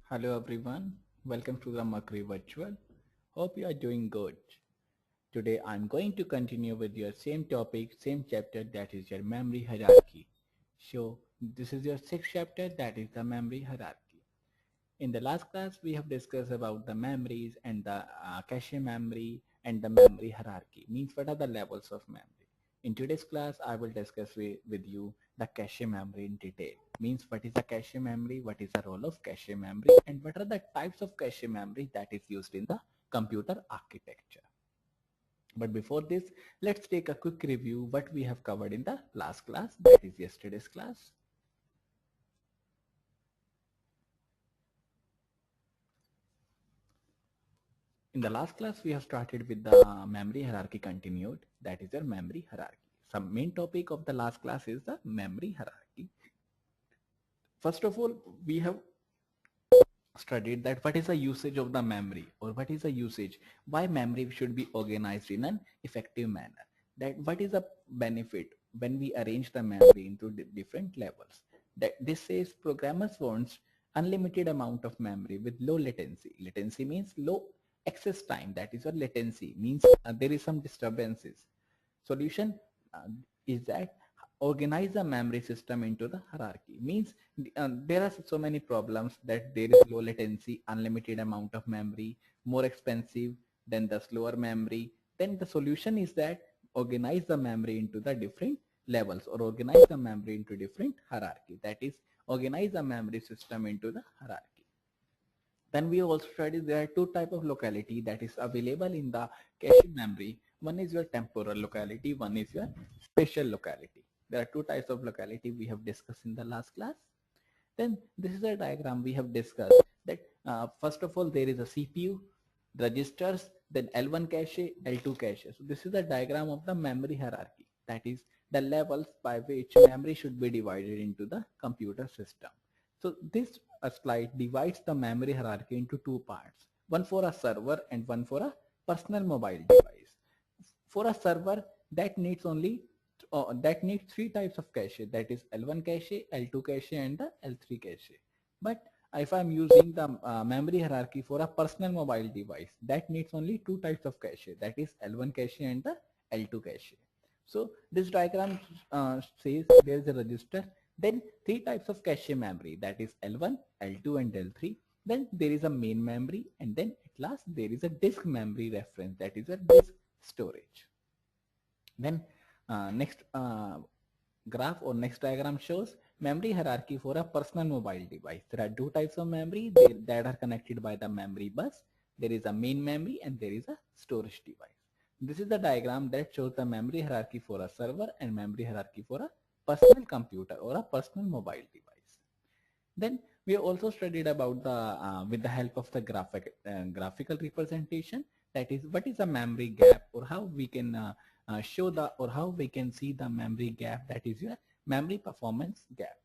Hello everyone, welcome to the Mercury Virtual. Hope you are doing good. Today I'm going to continue with your same topic, same chapter, that is your memory hierarchy. So this is your sixth chapter, that is the memory hierarchy. In the last class we have discussed about the memories and the cache memory and the memory hierarchy, means what are the levels of memory. In today's class I will discuss with you the cache memory in detail, means what is a cache memory, what is the role of cache memory, and what are the types of cache memory that is used in the computer architecture. But before this, let's take a quick review what we have covered in the last class, that is yesterday's class. In the last class, we have started with the memory hierarchy continued, that is your memory hierarchy. Some main topic of the last class is the memory hierarchy. First of all, we have studied that what is the usage of the memory, or what is the usage, why memory should be organized in an effective manner, that what is the benefit when we arrange the memory into different levels. That this says programmers wants unlimited amount of memory with low latency. Latency means low access time, that is your latency, means there is some disturbances. Solution is that organize the memory system into the hierarchy, means there are so many problems that there is low latency, unlimited amount of memory, more expensive than the slower memory. Then the solution is that organize the memory into the different levels, or organize the memory into different hierarchy, that is organize the memory system into the hierarchy. Then we also studied there are two type of locality that is available in the cache memory. One is your temporal locality, one is your spatial locality. There are two types of locality we have discussed in the last class. Then this is a diagram we have discussed that first of all there is a CPU, registers, then L1 cache, L2 cache. So this is the diagram of the memory hierarchy, that is the levels by which memory should be divided into the computer system. So this slide divides the memory hierarchy into two parts, one for a server and one for a personal mobile device. For a server, that needs only three types of cache, that is L1 cache, L2 cache, and the L3 cache. But if I'm using the memory hierarchy for a personal mobile device, that needs only two types of cache, that is L1 cache and the L2 cache. So this diagram says there is a register, then three types of cache memory, that is L1, L2, and L3. Then there is a main memory, and then at last there is a disk memory reference, that is a disk storage. Then next graph or next diagram shows memory hierarchy for a personal mobile device. There are two types of memory that are connected by the memory bus. There is a main memory and there is a storage device. This is the diagram that shows the memory hierarchy for a server and memory hierarchy for a personal computer or a personal mobile device. Then we also studied about the with the help of the graphical representation, that is what is a memory gap, or how we can show the, or how we can see the memory gap, that is your memory performance gap.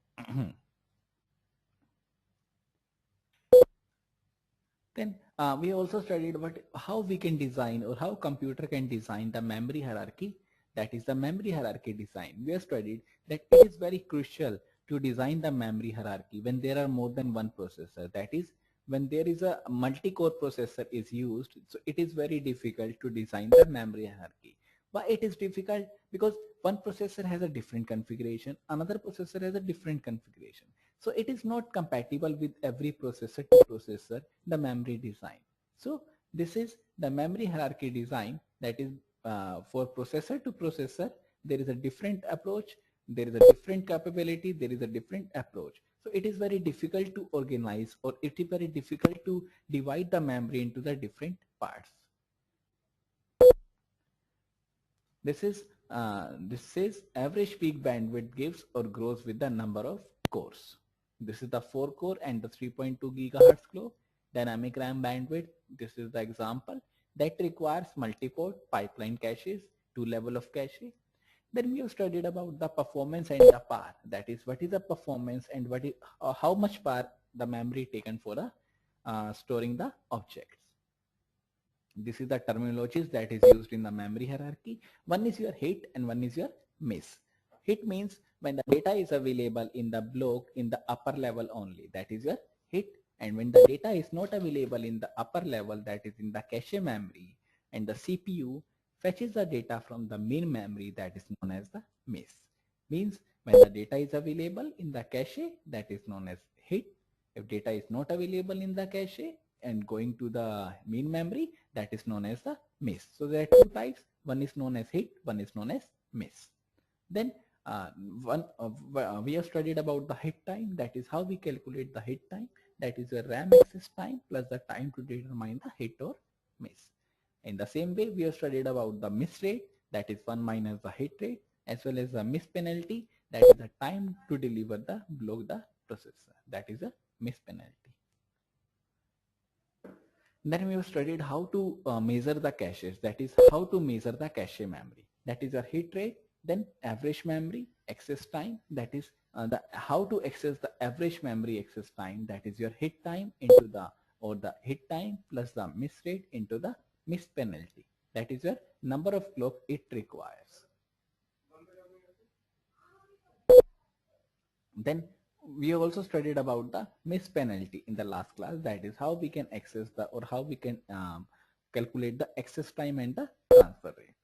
Then we also studied how we can design, or how computer can design the memory hierarchy, that is the memory hierarchy design. We have studied that it is very crucial to design the memory hierarchy when there are more than one processor, that is when there is a multi-core processor is used. So it is very difficult to design the memory hierarchy. Why it is difficult? Because one processor has a different configuration, another processor has a different configuration. So it is not compatible with every processor to processor the memory design. So this is the memory hierarchy design, that is for processor to processor there is a different approach, there is a different capability, there is a different approach. So it is very difficult to organize, or it is very difficult to divide the memory into the different parts. This says average peak bandwidth gives or grows with the number of cores. This is the 4 core and the 3.2 gigahertz clock. Dynamic RAM bandwidth, this is the example, that requires multi-port pipeline caches, two level of cache. Then we have studied about the performance and the power, that is what is the performance and what is how much power the memory taken for the storing the objects. This is the terminologies that is used in the memory hierarchy. One is your hit and one is your miss. Hit means when the data is available in the block in the upper level only, that is your hit and when the data is not available in the upper level, that is in the cache memory, and the CPU fetches the data from the main memory, that is known as the miss. Means when the data is available in the cache, that is known as hit. If data is not available in the cache and going to the main memory, that is known as the miss. So there are two types, one is known as hit, one is known as miss. Then uh, we have studied about the hit time, that is how we calculate the hit time, that is the RAM access time plus the time to determine the hit or miss. In the same way, we have studied about the miss rate, that is 1 minus the hit rate, as well as the miss penalty, that is the time to deliver the block the processor, that is a miss penalty. Then we have studied how to measure the caches, that is how to measure the cache memory, that is a hit rate, then average memory access time, that is how to access the average memory access time, that is your hit time into the, or the hit time plus the miss rate into the miss penalty, that is your number of clock it requires. Then we have also studied about the miss penalty in the last class, that is how we can access the, or how we can calculate the access time and the transfer rate.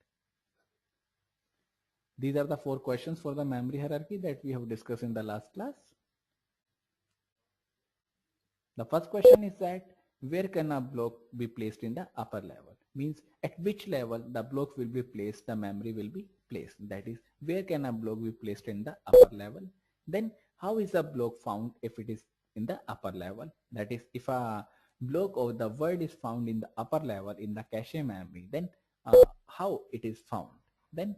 These are the 4 questions for the memory hierarchy that we have discussed in the last class. The first question is that where can a block be placed in the upper level? Means at which level the block will be placed, the memory will be placed. That is, where can a block be placed in the upper level? Then how is a block found if it is in the upper level? That is, if a block or the word is found in the upper level in the cache memory, then how it is found? Then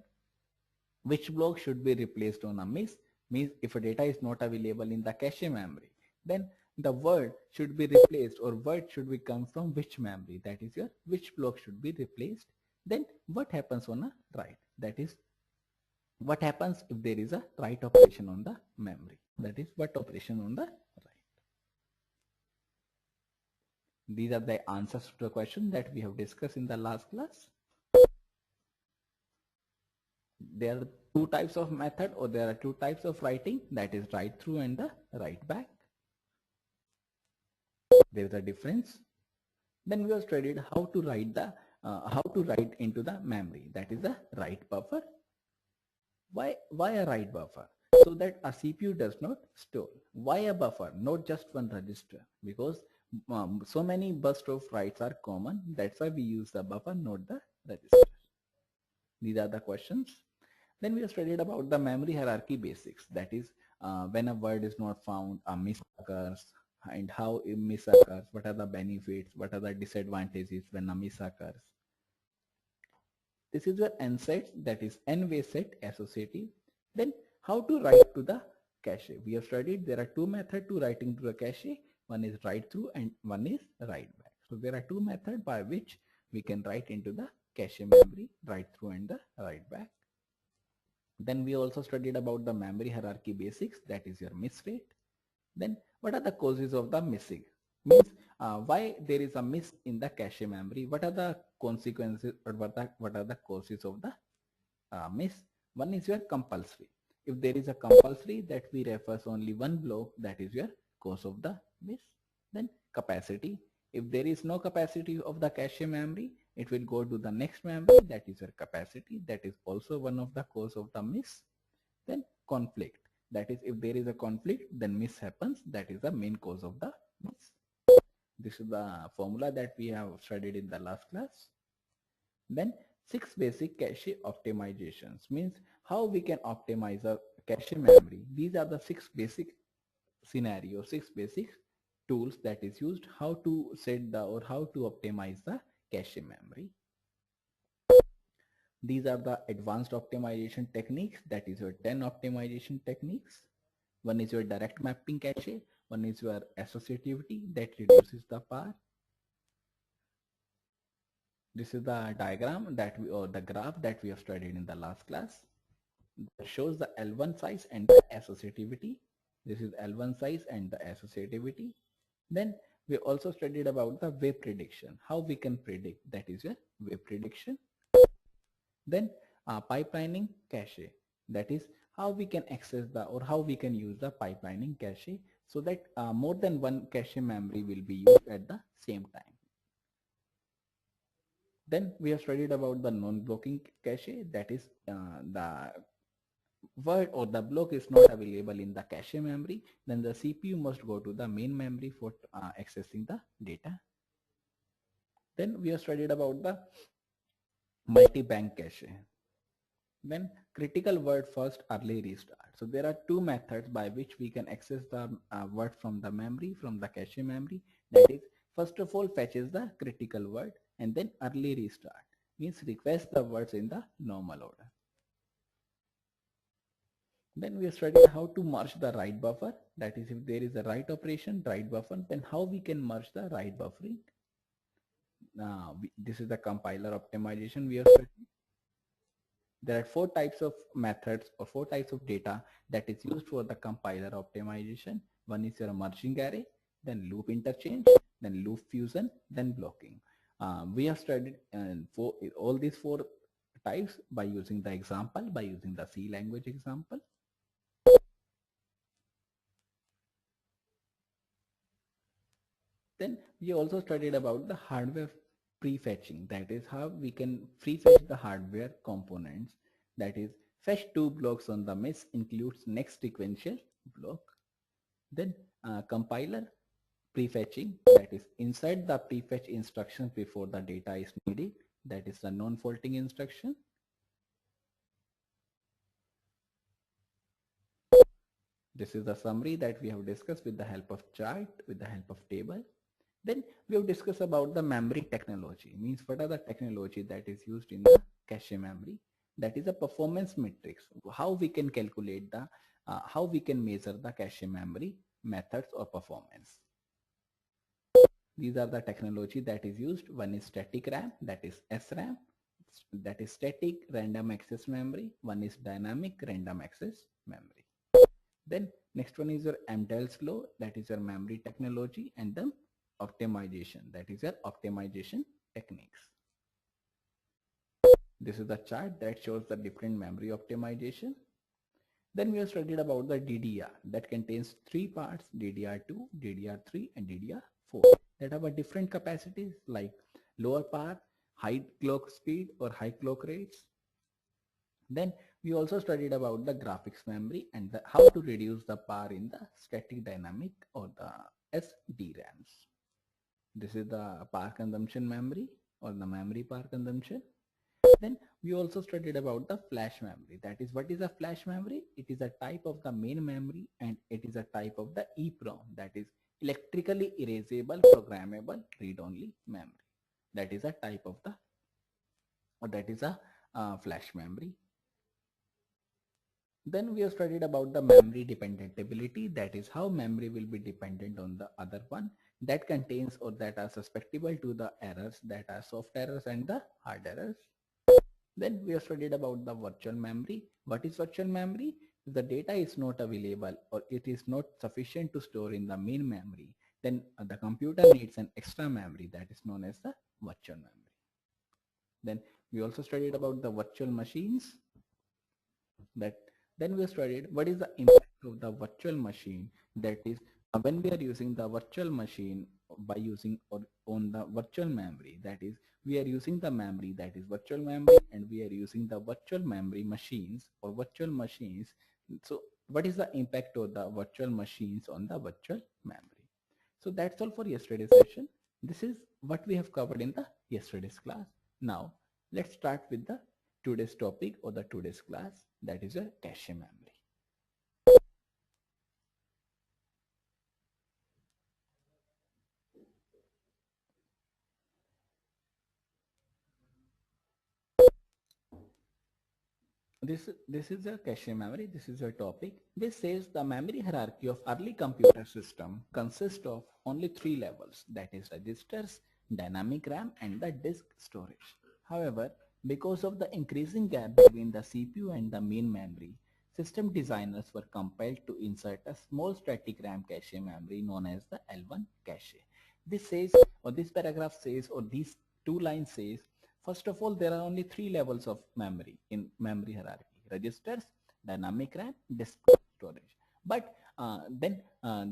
which block should be replaced on a miss? Means if a data is not available in the cache memory, then the word should be replaced, or word should be come from which memory, that is your which block should be replaced. Then what happens on a write, that is what happens if there is a write operation on the memory, that is what operation on the write. These are the answers to the question that we have discussed in the last class. There are two types of method, or there are two types of writing, that is write through and the write back. There is a difference. Then we have studied how to write into the memory, that is the write buffer. Why a write buffer? So that a CPU does not store. Why a buffer, not just one register? Because so many burst of writes are common, that's why we use the buffer, not the register. These are the questions. Then we have studied about the memory hierarchy basics, that is when a word is not found, a miss occurs, and how a miss occurs, what are the benefits, what are the disadvantages when a miss occurs. This is your n sets, that is n-way set associative. Then how to write to the cache. We have studied there are two methods to writing to the cache. One is write through and one is write back. So there are two methods by which we can write into the cache memory, write through and the write back. Then we also studied about the memory hierarchy basics, that is your miss rate. Then what are the causes of the missing? Means why there is a miss in the cache memory, what are the consequences, or what are the causes of the miss? One is your compulsory. If there is a compulsory that we refers only one block, that is your cause of the miss. Then capacity. If there is no capacity of the cache memory, it will go to the next memory, that is your capacity, that is also one of the cause of the miss. Then conflict, that is if there is a conflict, then miss happens, that is the main cause of the miss. This is the formula that we have studied in the last class. Then 6 basic cache optimizations, means how we can optimize a cache memory. These are the 6 basic scenarios, 6 basic tools that is used how to set the, or how to optimize the cache memory. These are the advanced optimization techniques, that is your 10 optimization techniques. One is your direct mapping cache, one is your associativity that reduces the power. This is the diagram that we, or the graph that we have studied in the last class. It shows the L1 size and the associativity. This is L1 size and the associativity. Then we also studied about the wave prediction, how we can predict, that is your wave prediction. Then pipelining cache, that is how we can access the, or how we can use the pipelining cache. so that more than one cache memory will be used at the same time. Then we have studied about the non-blocking cache, that is the word or the block is not available in the cache memory, then the CPU must go to the main memory for accessing the data. Then we have studied about the multi-bank cache. Then critical word first early restart. So there are two methods by which we can access the word from the memory, from the cache memory. That is, first of all fetches the critical word and then early restart, means request the words in the normal order. Then we studied how to merge the write buffer. That is, if there is a write operation, write buffer, then how we can merge the write buffering. This is the compiler optimization we have studied. There are four types of methods or four types of data that is used for the compiler optimization. One is your merging array, then loop interchange, then loop fusion, then blocking. We have studied all these four types by using the example, by using the C language example. Then we also studied about the hardware prefetching, that is how we can prefetch the hardware components. That is, fetch two blocks on the mesh includes next sequential block. Then compiler prefetching, that is inside the prefetch instructions before the data is needed, that is the non-faulting instruction. This is the summary that we have discussed with the help of chart, with the help of table. Then we have discussed about the memory technology, means what are the technology that is used in the cache memory. That is a performance matrix, how we can calculate the, how we can measure the cache memory methods or performance. These are the technology that is used. One is static RAM, that is SRAM, that is static random access memory. One is dynamic random access memory. Then next one is your MTEL slow, that is your memory technology, and then optimization, that is your optimization techniques. This is the chart that shows the different memory optimization. Then we have studied about the DDR that contains three parts: DDR2, DDR3 and DDR4 that have a different capacities like lower power, high clock speed or high clock rates. Then we also studied about the graphics memory and how to reduce the power in the static dynamic or the SDRAMs. This is the power consumption memory or the memory power consumption. Then we also studied about the flash memory. That is, what is a flash memory? It is a type of the main memory and it is a type of the EEPROM, that is electrically erasable programmable read-only memory. That is a type of the, or that is a flash memory. Then we have studied about the memory dependentability, that is how memory will be dependent on the other one that contains or that are susceptible to the errors, that are soft errors and the hard errors. Then we have studied about the virtual memory. What is virtual memory? If the data is not available or it is not sufficient to store in the main memory, then the computer needs an extra memory that is known as the virtual memory. Then we also studied about the virtual machines. Then we studied what is the impact of the virtual machine, that is when we are using the virtual machine by using or on the virtual memory, that is we are using the memory that is virtual memory and we are using the virtual memory machines or virtual machines. So what is the impact of the virtual machines on the virtual memory? So that's all for yesterday's session. This is what we have covered in the yesterday's class. Now let's start with the today's topic or the today's class, that is a cache memory. This is a cache memory. This is a topic. This says the memory hierarchy of early computer system consists of only three levels, that is registers, dynamic RAM and the disk storage. However, because of the increasing gap between the CPU and the main memory, system designers were compelled to insert a small static RAM cache memory known as the L1 cache. This says, or this paragraph says, or these two lines says, first of all, there are only three levels of memory in memory hierarchy: registers, dynamic RAM, disk storage. But Then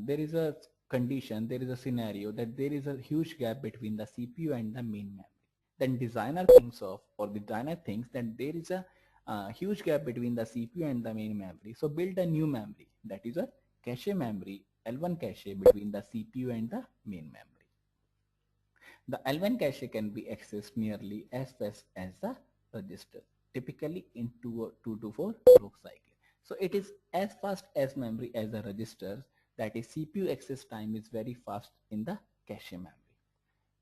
there is a condition, there is a scenario that there is a huge gap between the CPU and the main memory. Then designer thinks that there is a huge gap between the CPU and the main memory. So build a new memory, that is a cache memory, L1 cache between the CPU and the main memory. The L1 cache can be accessed nearly as fast as the register, typically in 2 to 4 clock cycle. So it is as fast as memory as the registers, that is CPU access time is very fast in the cache memory.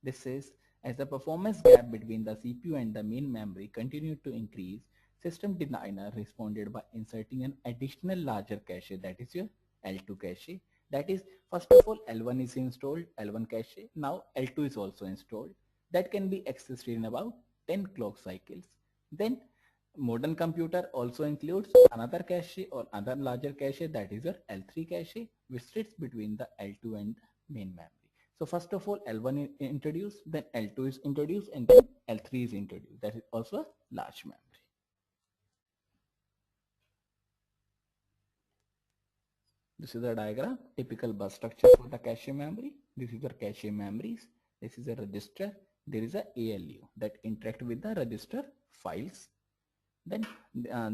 This is as the performance gap between the CPU and the main memory continued to increase, system designer responded by inserting an additional larger cache, that is your L2 cache. That is, first of all, L1 is installed, L1 cache. Now L2 is also installed. That can be accessed in about 10 clock cycles. Then modern computer also includes another cache or other larger cache, that is your L3 cache, which sits between the L2 and the main memory. So first of all, L1 is introduced, then L2 is introduced, and then L3 is introduced. That is also a large memory. This is a diagram, typical bus structure for the cache memory. This is your cache memories. This is a register. There is a ALU that interact with the register files. Then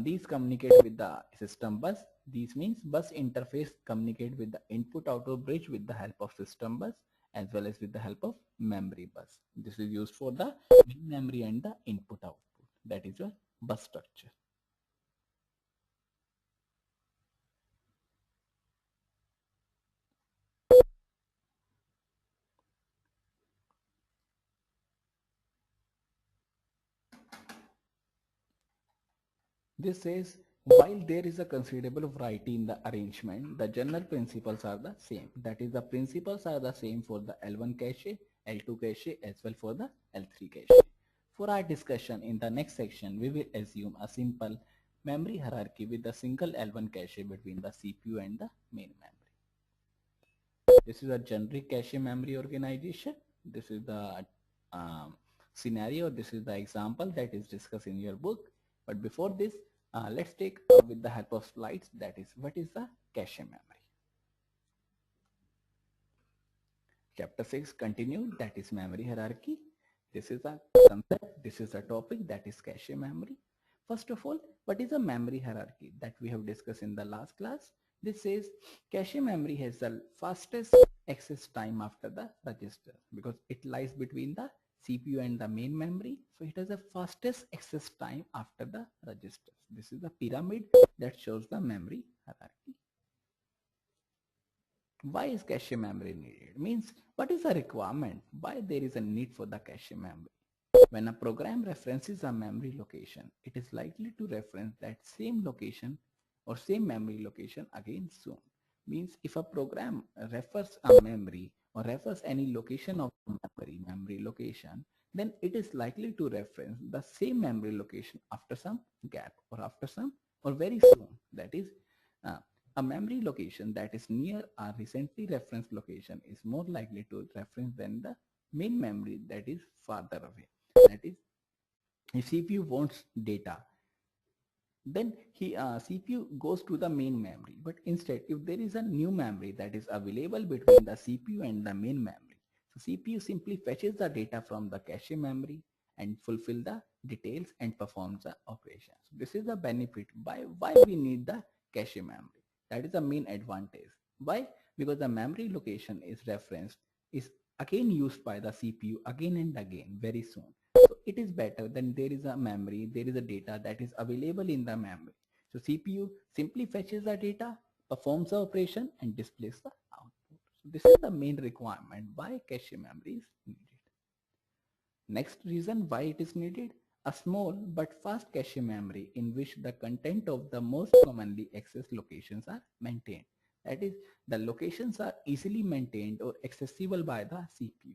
these communicate with the system bus. This means bus interface communicate with the input output bridge with the help of system bus as well as with the help of memory bus. This is used for the main memory and the input output. That is your bus structure. This says while there is a considerable variety in the arrangement, the general principles are the same. That is, the principles are the same for the L1 cache, L2 cache as well for the L3 cache. For our discussion in the next section, we will assume a simple memory hierarchy with a single L1 cache between the CPU and the main memory. This is a generic cache memory organization. This is the scenario. This is the example that is discussed in your book. But before this, let's take with the help of slides, that is what is the cache memory. Chapter 6 continued, that is memory hierarchy. This is a concept, this is a topic, that is cache memory. First of all, what is a memory hierarchy that we have discussed in the last class? This says cache memory has the fastest access time after the register because it lies between the CPU and the main memory. So it has the fastest access time after the registers. This is the pyramid that shows the memory hierarchy. Why is cache memory needed? Means what is the requirement? Why there is a need for the cache memory? When a program references a memory location, it is likely to reference that same location or same memory location again soon. Means if a program refers a memory or refers any location of memory location, then it is likely to reference the same memory location after some gap or after some or very soon. That is, uh, a memory location that is near a recently referenced location is more likely to reference than the main memory that is farther away. That is, if CPU wants data, then CPU goes to the main memory. But instead, if there is a new memory that is available between the CPU and the main memory, so CPU simply fetches the data from the cache memory and fulfill the details and performs the operation. So this is the benefit why we need the cache memory. That is the main advantage. Why? Because the memory location is referenced, is again used by the CPU again and again very soon. So it is better than there is a memory, there is a data that is available in the memory. So CPU simply fetches the data, performs the operation and displays the output. So this is the main requirement why cache memory is needed. Next reason why it is needed, a small but fast cache memory in which the content of the most commonly accessed locations are maintained. That is, the locations are easily maintained or accessible by the CPU.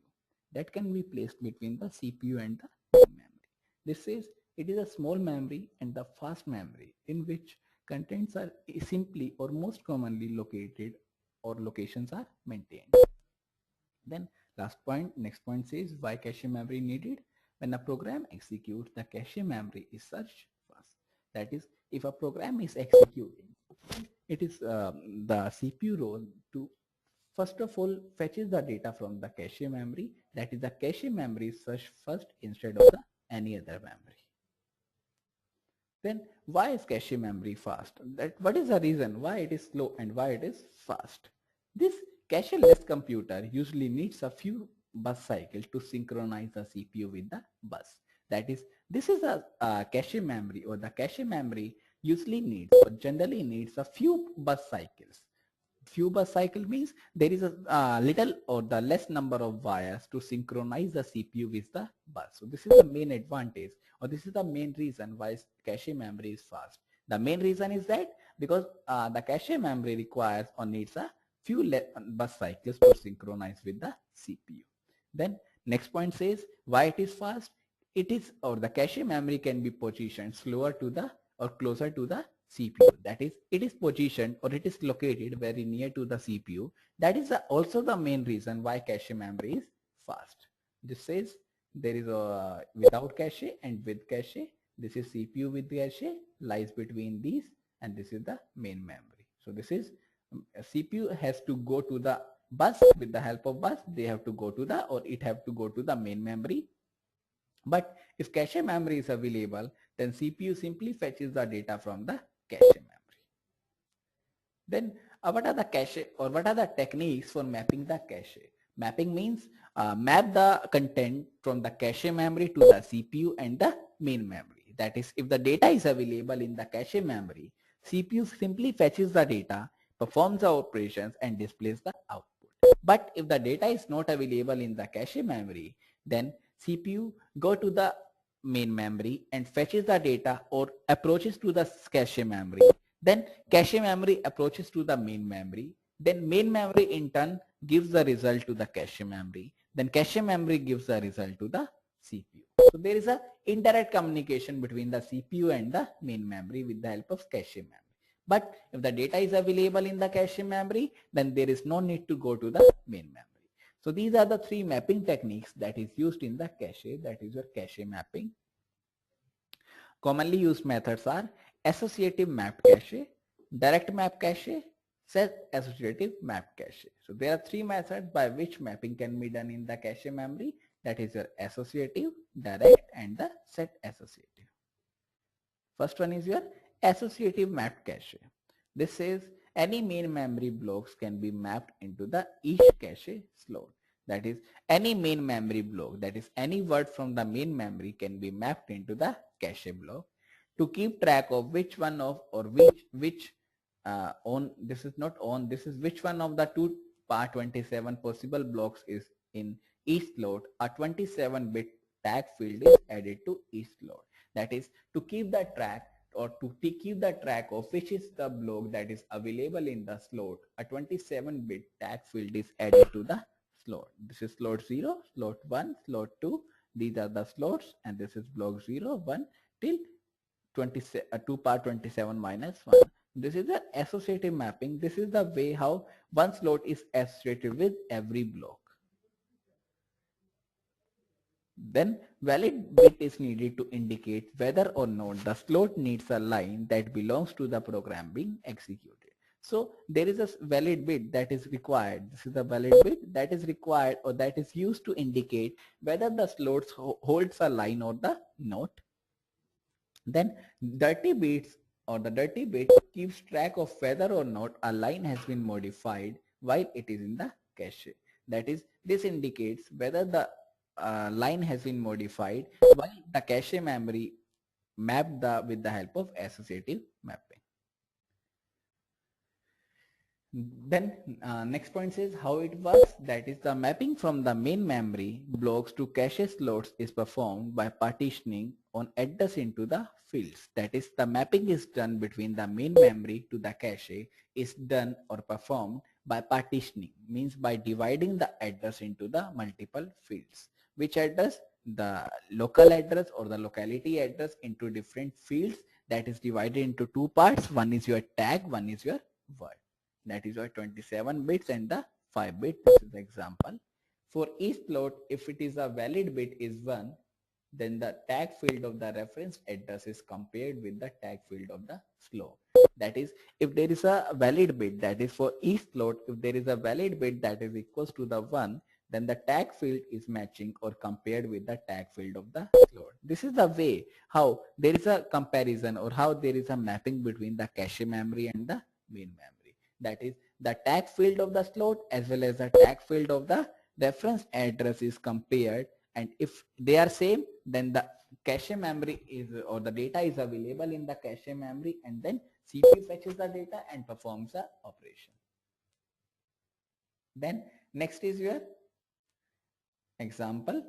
That can be placed between the CPU and the memory. This is, it is a small memory and the fast memory in which contents are simply or most commonly located or locations are maintained. Then last point, next point says why cache memory needed. When a program executes, the cache memory is searched first. That is, if a program is executing, It is the CPU role to first of all fetches the data from the cache memory. That is, the cache memory is searched first instead of any other memory. Then why is cache memory fast? What is the reason why it is slow and why it is fast? This cache-less computer usually needs a few bus cycles to synchronize the CPU with the bus. That is, this is a cache memory, or the cache memory usually needs or generally needs a few bus cycles. Few bus cycle means there is a little or the less number of wires to synchronize the CPU with the bus. So this is the main advantage, or this is the main reason why cache memory is fast. The main reason is that because the cache memory requires or needs a few bus cycles to synchronize with the CPU. Then next point says why it is fast. It is, or the cache memory can be positioned slower to the or closer to the CPU. That is, it is positioned or it is located very near to the CPU. That is also the main reason why cache memory is fast. This says there is a without cache and with cache. This is CPU with cache lies between these, and this is the main memory. So this is CPU has to go to the bus. With the help of bus, they have to go to the, or it have to go to the main memory. But if cache memory is available, then CPU simply fetches the data from the cache memory. Then what are the cache, or what are the techniques for mapping the cache? Mapping means map the content from the cache memory to the CPU and the main memory. That is, if the data is available in the cache memory, CPU simply fetches the data, performs the operations and displays the output. But if the data is not available in the cache memory, then CPU go to the main memory and fetches the data or approaches to the cache memory. Then cache memory approaches to the main memory. Then main memory in turn gives the result to the cache memory. Then cache memory gives the result to the CPU. So there is a indirect communication between the CPU and the main memory with the help of cache memory. But if the data is available in the cache memory, then there is no need to go to the main memory. So these are the three mapping techniques that is used in the cache, that is your cache mapping. Commonly used methods are associative mapped cache, direct map cache, SET-ASSOCIATIve map cache. So there are three methods by which mapping can be done in the cache memory, that is your associative, direct and the SET-ASSOCIATIve. First one is your associative mapped cache. This says any main memory blocks can be mapped into the each cache slot. That is, any main memory block, that is any word from the main memory can be mapped into the cache block. To keep track of which one of, or which on, this is not on, this is which one of the two part 27 possible blocks is in each slot, a 27-bit tag field is added to each slot. That is, to keep the track, or to keep the track of which is the block that is available in the slot, a 27-bit tag field is added to the slot. This is slot 0, slot 1, slot 2. These are the slots, and this is block 0, 1 till 2 part 27 minus 1. This is the associative mapping. This is the way how one slot is associated with every block. Then valid bit is needed to indicate whether or not the slot needs a line that belongs to the program being executed. So there is a valid bit that is required. This is the valid bit that is required, or that is used to indicate whether the slot holds a line or the not. Then dirty bits, or the dirty bit keeps track of whether or not a line has been modified while it is in the cache. That is, this indicates whether the line has been modified while the cache memory mapped with the help of associative mapping. Then next point says how it works. That is, the mapping from the main memory blocks to cache slots is performed by partitioning on address into the fields. That is, the mapping is done between the main memory to the cache is done or performed by partitioning, means by dividing the address into the multiple fields. Which address? The local address or the locality address into different fields, that is divided into two parts. One is your tag, one is your word. That is your 27 bits and the 5 bit. This is the example. For each slot, if it is a valid bit is 1, then the tag field of the reference address is compared with the tag field of the slot. That is, if there is a valid bit, that is for each slot, if there is a valid bit that is equals to the 1, then the tag field is matching or compared with the tag field of the slot. This is the way how there is a comparison or how there is a mapping between the cache memory and the main memory. That is, the tag field of the slot as well as the tag field of the reference address is compared, and if they are same, then the cache memory is, or the data is available in the cache memory, and then CPU fetches the data and performs the operation. Then next is your example.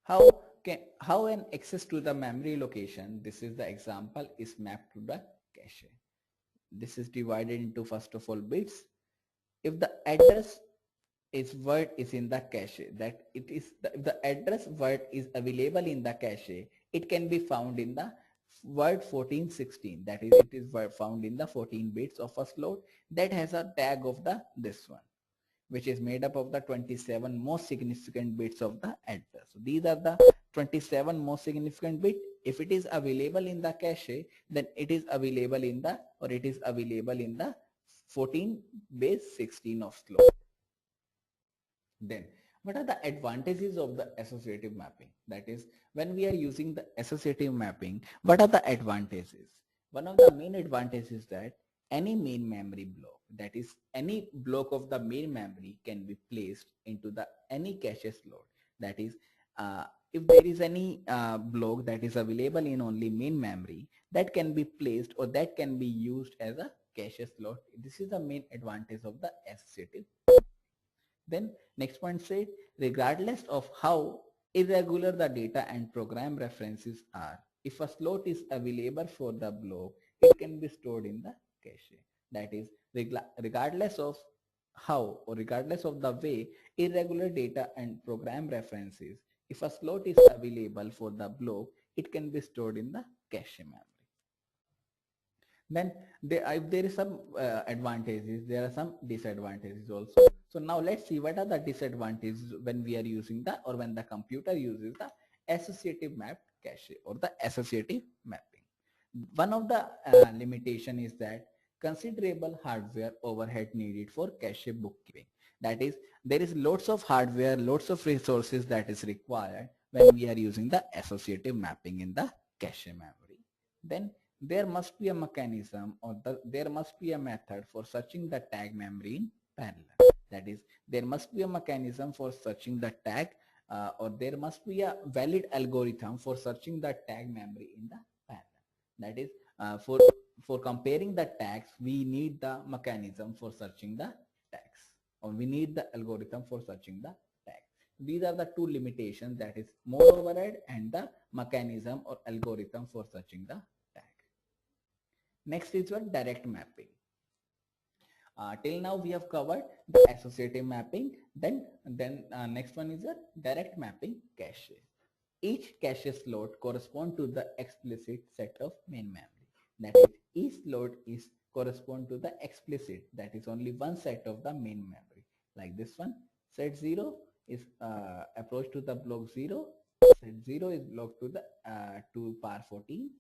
How an access to the memory location, this is the example, is mapped to the cache. This is divided into first of all bits. If the address is word is in the cache, that it is the address word is available in the cache, it can be found in the word 1416, that is, it is found in the 14 bits of a slot that has a tag of the this one, which is made up of the 27 most significant bits of the address. So these are the 27 most significant bit. If it is available in the cache, then it is available in the, or it is available in the 14 base 16 of slot. Then what are the advantages of the associative mapping? That is, when we are using the associative mapping, what are the advantages? One of the main advantages is that any main memory block, that is, any block of the main memory can be placed into the any cache slot. That is, if there is any block that is available in only main memory, that can be placed or that can be used as a cache slot. This is the main advantage of the associative. Then next point said, regardless of how irregular the data and program references are, if a slot is available for the block, it can be stored in the cache. That is, regardless of how or regardless of the way irregular data and program references, if a slot is available for the block, it can be stored in the cache memory. Then if there is some advantages, there are some disadvantages also. So now let's see what are the disadvantages when we are using the, or when the computer uses the associative mapped cache or the associative mapping. One of the limitation is that considerable hardware overhead needed for cache bookkeeping. That is, there is lots of hardware, lots of resources that is required when we are using the associative mapping in the cache memory. Then there must be a mechanism, or there must be a method for searching the tag memory in parallel. That is, there must be a mechanism for searching the tag, or there must be a valid algorithm for searching the tag memory in the parallel. That is, for comparing the tags, we need the mechanism for searching the tags, or we need the algorithm for searching the tag. These are the two limitations, that is mode override and the mechanism or algorithm for searching the tag. Next is your direct mapping. Till now we have covered the associative mapping. Then next one is a direct mapping cache. Each cache slot corresponds to the explicit set of main memory. That is, each slot is correspond to the explicit, that is only one set of the main memory. Like this one, set 0 is approach to the block 0. Set 0 is block to the 2 power 14.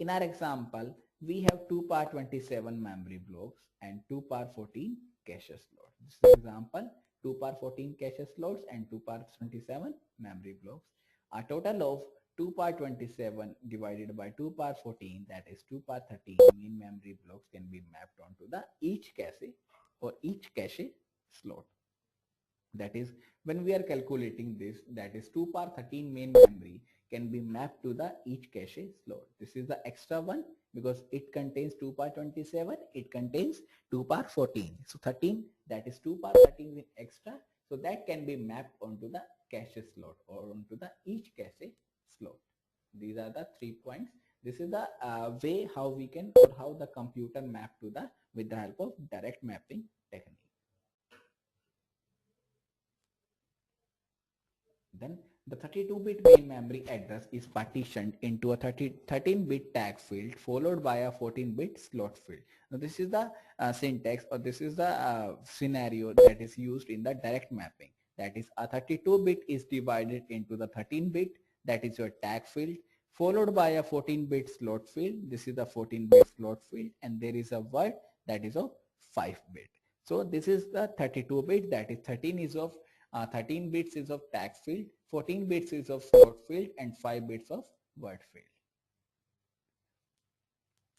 In our example, we have 2 power 27 memory blocks and 2 power 14 cache slots. This is example, 2 power 14 cache slots and 2 power 27 memory blocks. A total of 2 power 27 divided by 2 power 14, that is 2 power 13 main memory blocks, can be mapped onto the each cache or each cache slot. That is, when we are calculating this, that is 2 power 13 main memory can be mapped to the each cache slot. This is the extra one because it contains 2 power 27, it contains 2 power 14. So 13, that is 2 power 13 with extra. So that can be mapped onto the cache slot or onto the each cache slot. These are the 3 points. This is the way how we can, or how the computer map to the, with the help of direct mapping technique. Then the 32-bit main memory address is partitioned into a 13-bit tag field followed by a 14-bit slot field. Now this is the syntax, or this is the scenario that is used in the direct mapping. That is, a 32-bit is divided into the 13-bit, that is your tag field, followed by a 14-bit slot field. This is the 14-bit slot field, and there is a word that is of 5-bit. So this is the 32-bit, that is 13 bits is of tag field, 14 bits is of slot field, and 5 bits of word field.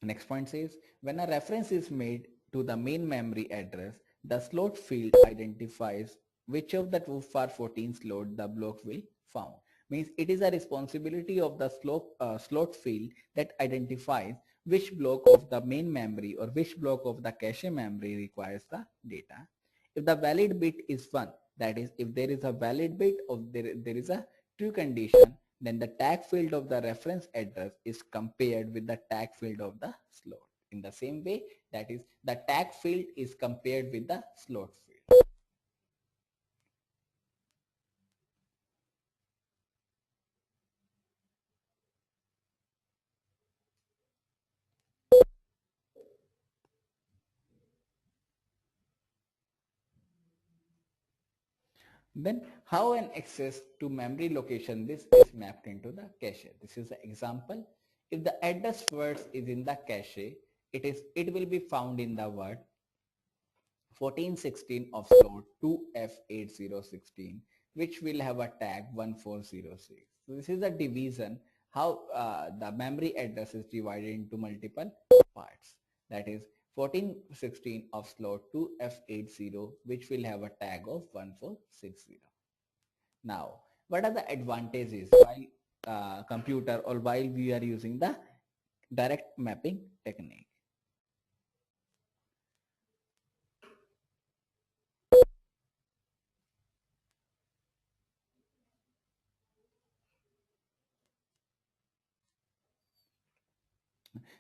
Next point says, when a reference is made to the main memory address, the slot field identifies which of the 2x14 slot the block will found. Means it is a responsibility of the slot field that identifies which block of the main memory or which block of the cache memory requires the data. If the valid bit is 1, that is, if there is a valid bit or there is a true condition, then the tag field of the reference address is compared with the tag field of the slot. In the same way, that is, the tag field is compared with the slot field. Then how an access to memory location this is mapped into the cache. This is the example. If the address words is in the cache, it will be found in the word 1416 of slot 2F8016, which will have a tag 1406. So this is the division, how the memory address is divided into multiple parts. That is 1416 of slot 2F80, which will have a tag of 1460. Now, what are the advantages while computer or while we are using the direct mapping technique?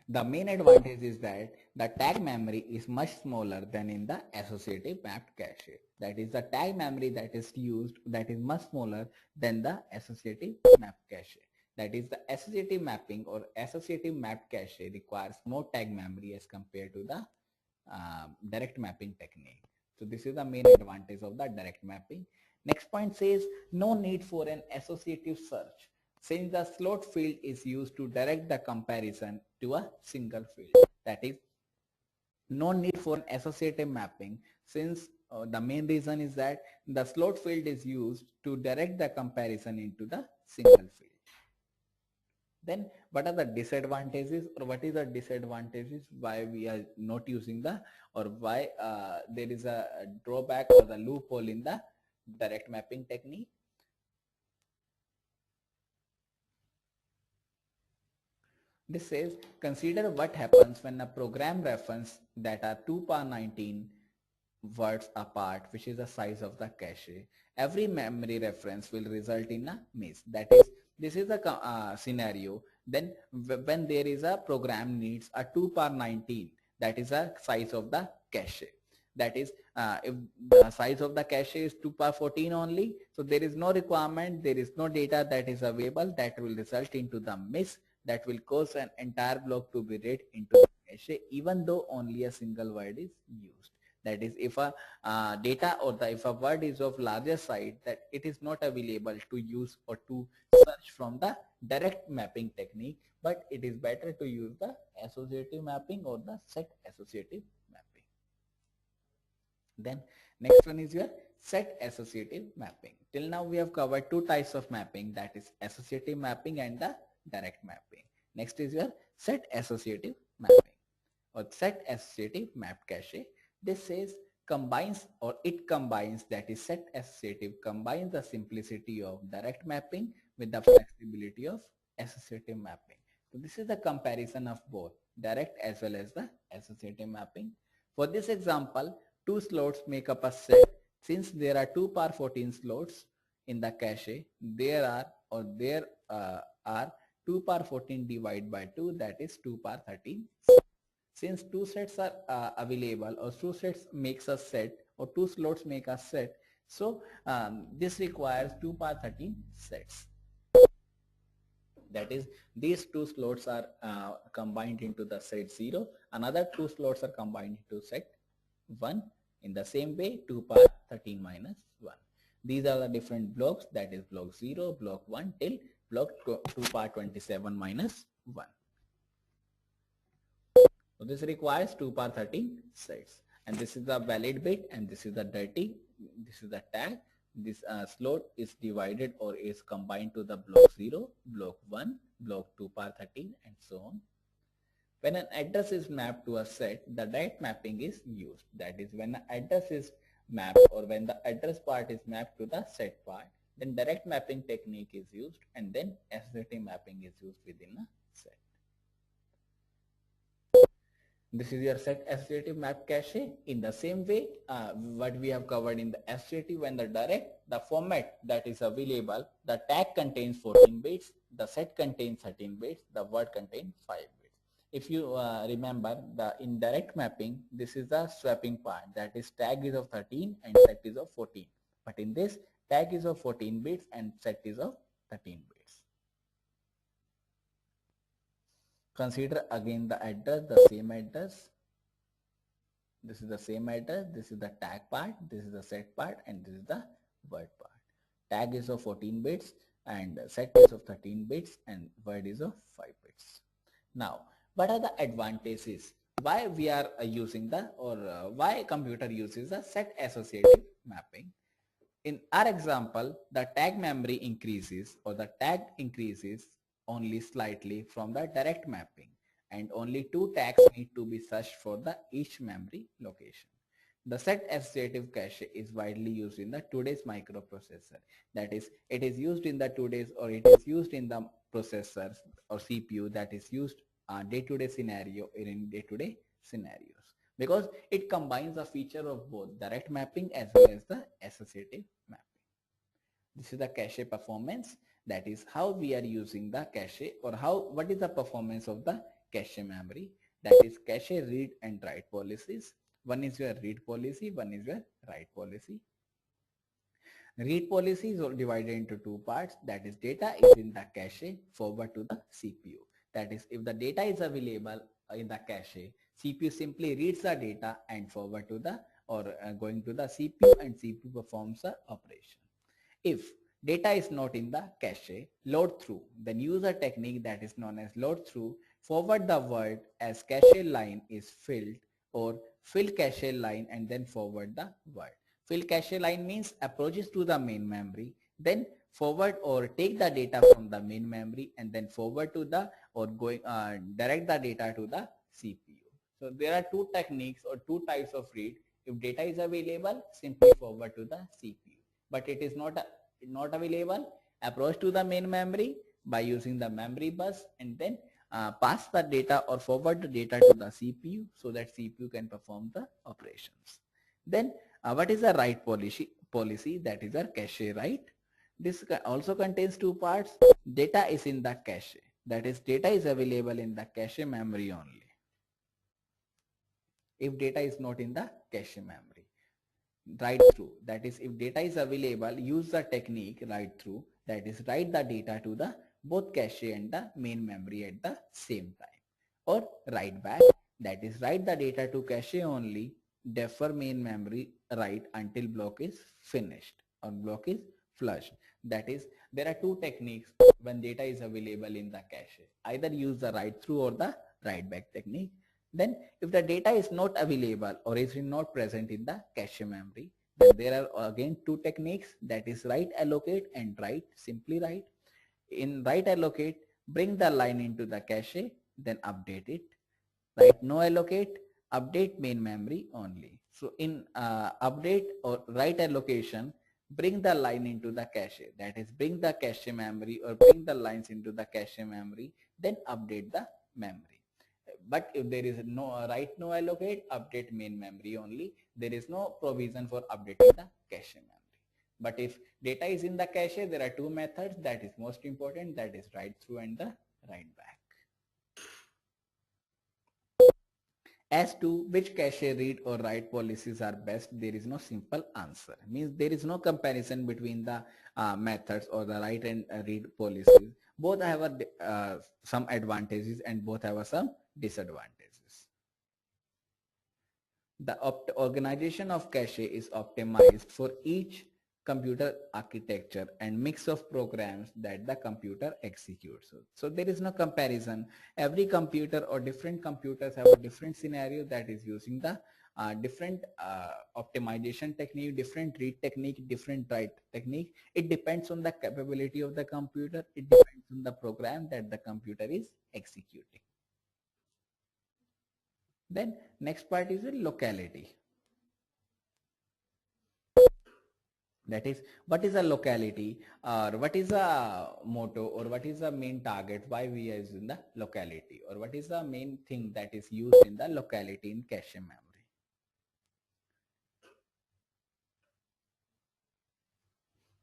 The main advantage is that the tag memory is much smaller than in the associative mapped cache. That is, the tag memory that is used, that is much smaller than the associative mapped cache. That is, the associative mapping or associative mapped cache requires more tag memory as compared to the direct mapping technique. So this is the main advantage of the direct mapping. Next point says, no need for an associative search, since the slot field is used to direct the comparison to a single field. That is, no need for an associative mapping, since the main reason is that the slot field is used to direct the comparison into the single field. Then what are the disadvantages, or what is the disadvantages why we are not using the, or why there is a drawback or the loophole in the direct mapping technique? This says, consider what happens when a program reference that are 2 power 19 words apart, which is the size of the cache. Every memory reference will result in a miss. That is, this is a scenario. Then when there is a program needs a 2 power 19, that is a size of the cache. That is, if the size of the cache is 2 power 14 only, so there is no requirement, there is no data that is available, that will result into the miss, that will cause an entire block to be read into the cache, even though only a single word is used. That is, if a data or if a word is of larger size, that it is not available to use or to search from the direct mapping technique, but it is better to use the associative mapping or the set associative mapping. Then next one is your set associative mapping. Till now we have covered two types of mapping, that is associative mapping and the direct mapping. Next is your set associative mapping or set associative mapped cache. This says combines, or it combines, that is set associative combines the simplicity of direct mapping with the flexibility of associative mapping. So this is the comparison of both direct as well as the associative mapping. For this example, two slots make up a set. Since there are 2 power 14 slots in the cache, there are 2 power 14 divided by 2, that is 2 power 13. Since two sets are available, or two sets makes a set, or two slots make a set, so this requires 2 power 13 sets. That is, these two slots are combined into the set 0, another two slots are combined into set 1. In the same way, 2 power 13 minus 1. These are the different blocks, that is block 0, block 1 till block 2 part 27 minus 1. So this requires 2 power 13 sets, and this is the valid bit and this is the dirty, this is the tag. This slot is divided or is combined to the block 0, block 1, block 2 power 13 and so on. When an address is mapped to a set, the direct mapping is used. That is, when the address is mapped or when the address part is mapped to the set part, then direct mapping technique is used, and then associative mapping is used within a set. This is your set associative map cache. In the same way, what we have covered in the associative and the direct, the format that is available, the tag contains 14 bits, the set contains 13 bits, the word contains 5 bits. If you remember, the indirect mapping, this is the swapping part, that is tag is of 13 and set is of 14. But in this, tag is of 14 bits and set is of 13 bits. Consider again the address, the same address. This is the same address, this is the tag part, this is the set part, and this is the word part. Tag is of 14 bits and set is of 13 bits and word is of 5 bits. Now, what are the advantages? Why we are using the, or why computer uses the set associative mapping? In our example, the tag memory increases, or the tag increases only slightly from the direct mapping, and only 2 tags need to be searched for the each memory location. The set associative cache is widely used in the today's microprocessor. That is, it is used in the today's, or it is used in the processors or CPU that is used day-to-day scenario or in day-to-day scenarios, because it combines a feature of both direct mapping as well as the associative mapping. This is the cache performance. That is how we are using the cache, or what is the performance of the cache memory. That is cache read and write policies. One is your read policy, one is your write policy. Read policy is divided into 2 parts. That is, data is in the cache, forward to the CPU. That is, if the data is available in the cache, CPU simply reads the data and forward to the, or going to the CPU, and CPU performs the operation. If data is not in the cache, load through, then use a technique that is known as load through. Forward the word as cache line is filled, or fill cache line and then forward the word. Fill cache line means approaches to the main memory, then forward or take the data from the main memory and then forward to the, or direct the data to the CPU. So there are 2 techniques or 2 types of read. If data is available, simply forward to the CPU. But it is not available, approach to the main memory by using the memory bus, and then pass the data or forward the data to the CPU so that CPU can perform the operations. Then what is the write policy? That is a cache write. This also contains 2 parts. Data is in the cache. That is, data is available in the cache memory only. If data is not in the cache memory, write through. That is, if data is available, use the technique write through. That is, write the data to the both cache and the main memory at the same time. Or write back. That is, write the data to cache only, defer main memory write until block is finished or block is flushed. That is, there are 2 techniques when data is available in the cache. Either use the write through or the write back technique. Then if the data is not available or is not present in the cache memory, then there are again 2 techniques, that is write allocate and write simply write. In write allocate, bring the line into the cache, then update it. Write no allocate, update main memory only. So in update or write allocation, bring the line into the cache. That is, bring the cache memory or bring the lines into the cache memory, then update the memory. But if there is no write no allocate, update main memory only. There is no provision for updating the cache memory. But if data is in the cache, there are 2 methods that is most important, that is write through and the write back. As to which cache read or write policies are best, there is no simple answer. Means there is no comparison between the methods or the write and read policies. Both have some advantages and both have some disadvantages. The organization of cache is optimized for each computer architecture and mix of programs that the computer executes. So there is no comparison. Every computer or different computers have a different scenario that is using the different optimization technique, different read technique, different write technique. It depends on the capability of the computer. It depends on the program that the computer is executing. Then next part is the locality. That is, what is a locality, or what is a motto, or what is the main target, why we are using the locality, or what is the main thing that is used in the locality in cache memory.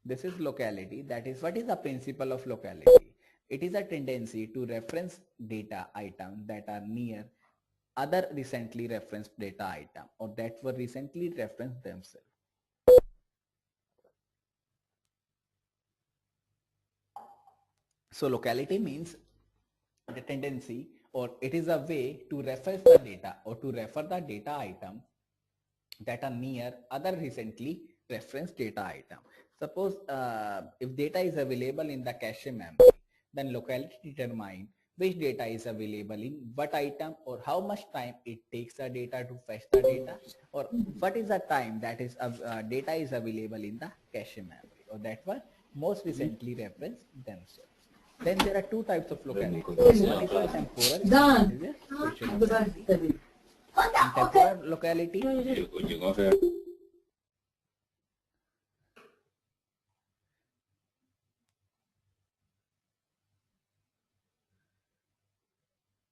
This is locality. That is, what is the principle of locality? It is a tendency to reference data items that are near other recently referenced data item or that were recently referenced themselves. So locality means the tendency, or it is a way to reference the data or to refer the data item that are near other recently referenced data item. Suppose if data is available in the cache memory, then locality determine which data is available in what item, or how much time it takes the data to fetch the data, or what is the time that is data is available in the cache memory, or that were most recently referenced themselves. Then there are two types of locality. One is a temporal, and is a spatial locality. In temporal locality,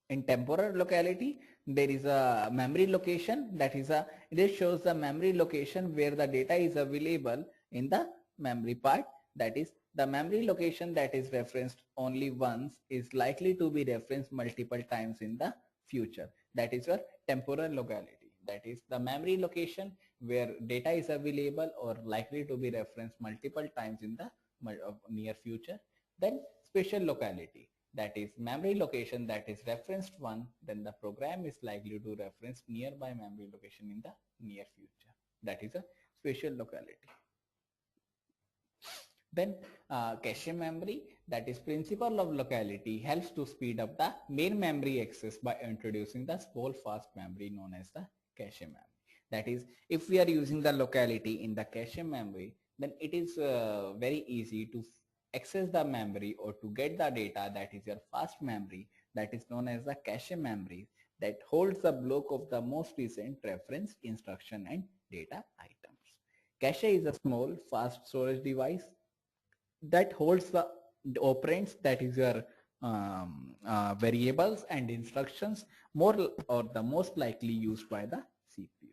in temporal locality, there is a memory location, that is a, this shows the memory location where the data is available in the memory part. That is, the memory location that is referenced only once is likely to be referenced multiple times in the future. That is your temporal locality. That is the memory location where data is available or likely to be referenced multiple times in the near future. Then spatial locality, that is memory location that is referenced one, then the program is likely to reference nearby memory location in the near future. That is a spatial locality. Then cache memory, that is principle of locality, helps to speed up the main memory access by introducing the small fast memory known as the cache memory. That is, if we are using the locality in the cache memory, then it is very easy to access the memory or to get the data, that is your fast memory, that is known as the cache memory, that holds the block of the most recent reference instruction and data items. Cache is a small fast storage device that holds the operands, that is your variables and instructions, more or the most likely used by the CPU.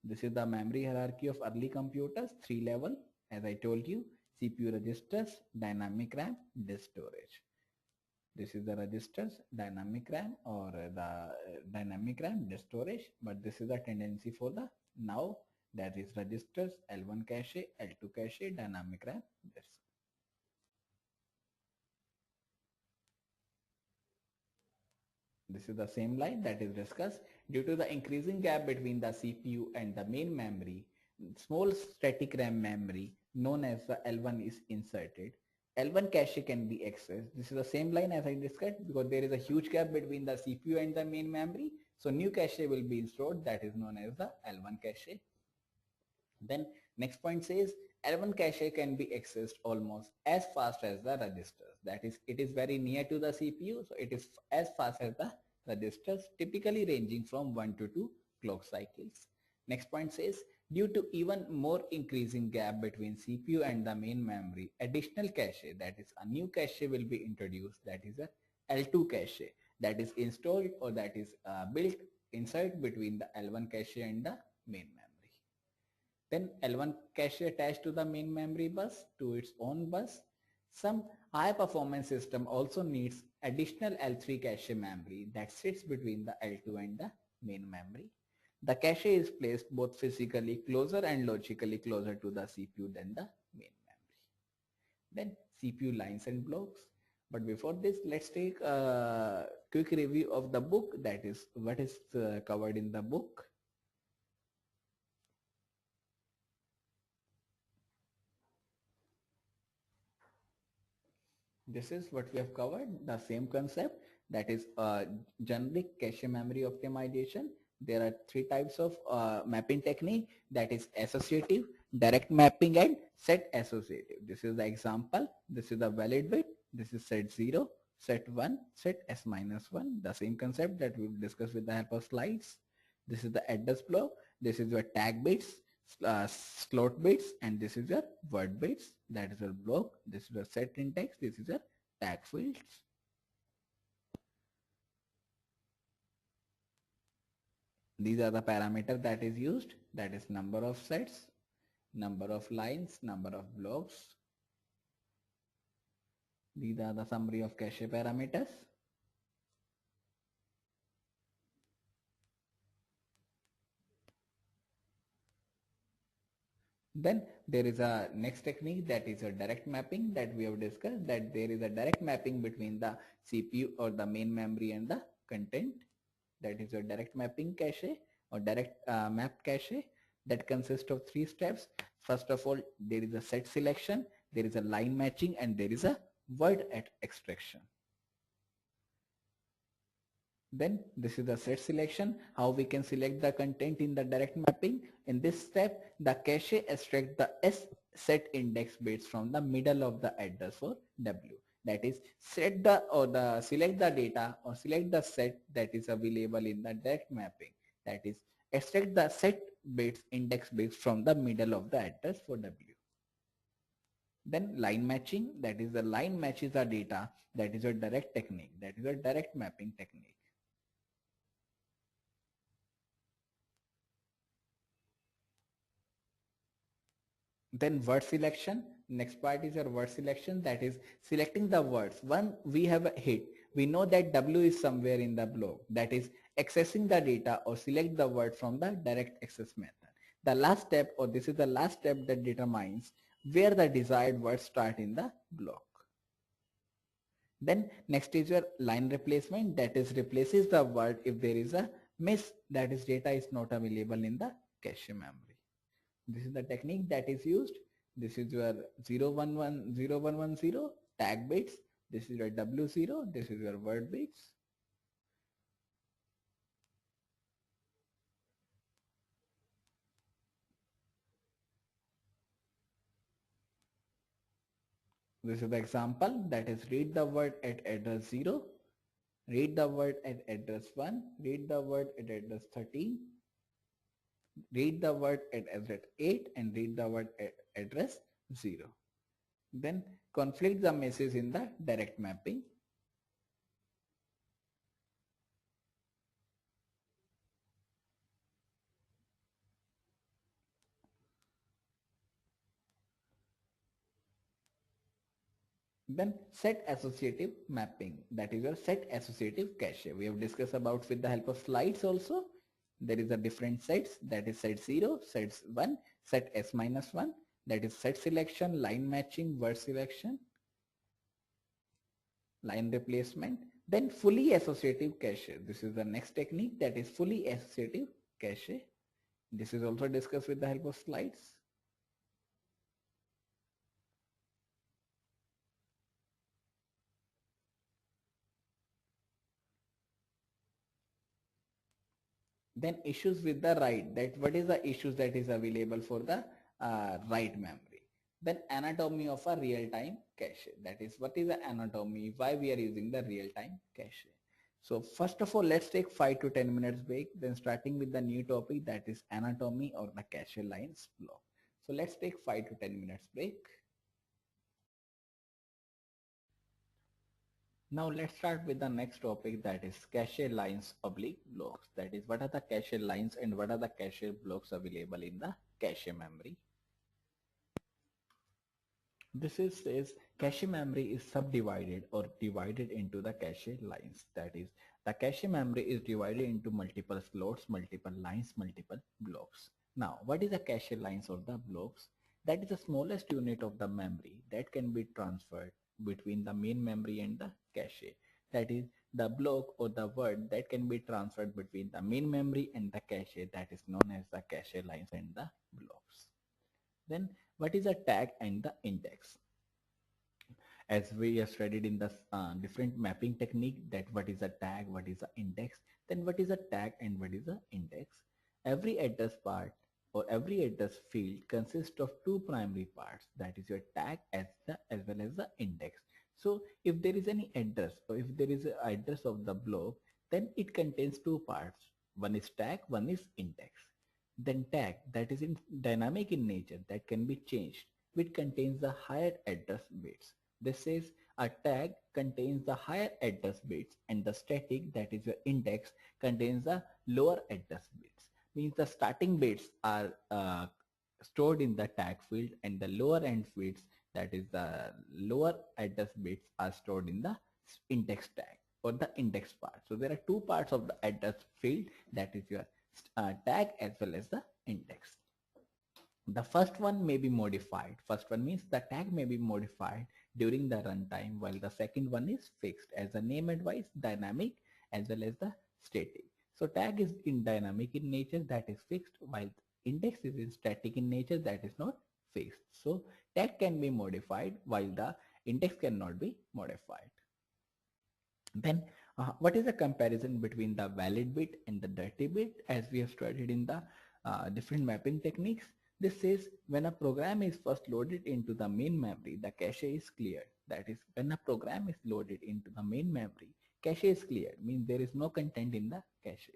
This is the memory hierarchy of early computers, 3 level, as I told you: CPU registers, dynamic RAM, disk storage. This is the registers, dynamic RAM, or the dynamic RAM, disk storage, but this is the tendency for the now, that is registers, L1 cache, L2 cache, dynamic RAM, disk. This is the same line that is discussed. Due to the increasing gap between the CPU and the main memory, small static RAM memory known as the L1 is inserted. L1 cache can be accessed. This is the same line as I discussed, because there is a huge gap between the CPU and the main memory. So new cache will be installed, that is known as the L1 cache. Then next point says L1 cache can be accessed almost as fast as the registers. That is, it is very near to the CPU, so it is as fast as the registers, typically ranging from 1 to 2 clock cycles. Next point says, due to even more increasing gap between CPU and the main memory, additional cache, that is a new cache, will be introduced, that is a L2 cache, that is installed or that is built inside between the L1 cache and the main memory. Then L1 cache attached to the main memory bus to its own bus. Some high performance system also needs additional L3 cache memory that sits between the L2 and the main memory. The cache is placed both physically closer and logically closer to the CPU than the main memory. Then CPU lines and blocks. But before this, let's take a quick review of the book, that is what is covered in the book. This is what we have covered, the same concept, that is generic cache memory optimization. There are three types of mapping technique, that is associative, direct mapping and set associative. This is the example. This is the valid bit. This is set 0, set 1, set s minus 1. The same concept that we will discuss with the help of slides. This is the address block. This is your tag bits, slot bits, and this is your word bits. That is your block. This is your set index. This is your tag fields. These are the parameter that is used, that is number of sets, number of lines, number of blocks. These are the summary of cache parameters. Then there is a next technique, that is a direct mapping, that we have discussed, that there is a direct mapping between the CPU or the main memory and the content. That is a direct mapping cache or direct map cache, that consists of three steps. First of all, there is a set selection, there is a line matching, and there is a word extraction. Then this is the set selection, how we can select the content in the direct mapping. In this step, the cache extracts the S set index bits from the middle of the address for W. That is, select the data or select the set that is available in the direct mapping. That is, extract the set bits, index bits from the middle of the address for W. Then line matching, that is the line matches the data, that is a direct technique, that is a direct mapping technique. Then word selection, next part is your word selection, that is selecting the words. When we have a hit, we know that W is somewhere in the block, that is accessing the data or select the word from the direct access method. The last step, or this is the last step, that determines where the desired words start in the block. Then next is your line replacement, that is replaces the word if there is a miss, that is data is not available in the cache memory. This is the technique that is used. This is your 011 tag bits. This is your W0. This is your word bits. This is the example, that is read the word at address 0, read the word at address 1, read the word at address 13, read the word at address 8, and read the word at address 0. Then conflict the message in the direct mapping. Then set associative mapping, that is your set associative cache. We have discussed about with the help of slides also. There is a different sets, that is set 0, set 1, set s minus 1, that is set selection, line matching, word selection, line replacement. Then fully associative cache. This is the next technique, that is fully associative cache. This is also discussed with the help of slides. Then issues with the write, that what is the issues that is available for the write memory. Then anatomy of a real-time cache, that is what is the anatomy, why we are using the real-time cache. So first of all, let's take 5 to 10 minutes break, then starting with the new topic, that is anatomy or the cache lines block. So let's take 5 to 10 minutes break. Now let's start with the next topic, that is cache lines oblique blocks. That is, what are the cache lines and what are the cache blocks available in the cache memory. This is says cache memory is subdivided or divided into the cache lines. That is, the cache memory is divided into multiple slots, multiple lines, multiple blocks. Now, what is the cache lines or the blocks? That is the smallest unit of the memory that can be transferred between the main memory and the cache. That is the block or the word that can be transferred between the main memory and the cache, that is known as the cache lines and the blocks. Then what is a tag and the index? as we have studied in the different mapping technique, that what is a tag, what is a index, then what is a tag and what is a index. Every address part or every address field consists of two primary parts, that is your tag as well as the index. So if there is any address or if there is an address of the block, then it contains two parts. One is tag, one is index. Then tag, that is in dynamic in nature, that can be changed, which contains the higher address bits. This says a tag contains the higher address bits and the static, that is your index, contains the lower address bits. Means the starting bits are stored in the tag field and the lower end bits, that is the lower address bits, are stored in the index tag or the index part. So there are two parts of the address field, that is your tag as well as the index. The first one may be modified. First one means the tag may be modified during the runtime, while the second one is fixed, as the name advice, dynamic as well as the static. So tag is in dynamic in nature, that is fixed, while index is in static in nature, that is not fixed. So tag can be modified while the index cannot be modified. Then what is the comparison between the valid bit and the dirty bit, as we have studied in the different mapping techniques? This says when a program is first loaded into the main memory, the cache is cleared. That is, when a program is loaded into the main memory, cache is cleared, means there is no content in the cache.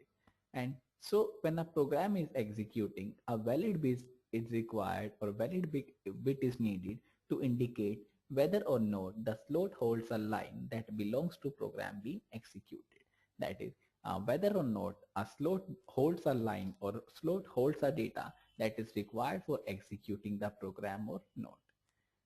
And so when a program is executing, a valid bit is required or valid bit is needed to indicate whether or not the slot holds a line that belongs to program being executed. That is, whether or not a slot holds a line or slot holds a data that is required for executing the program or not.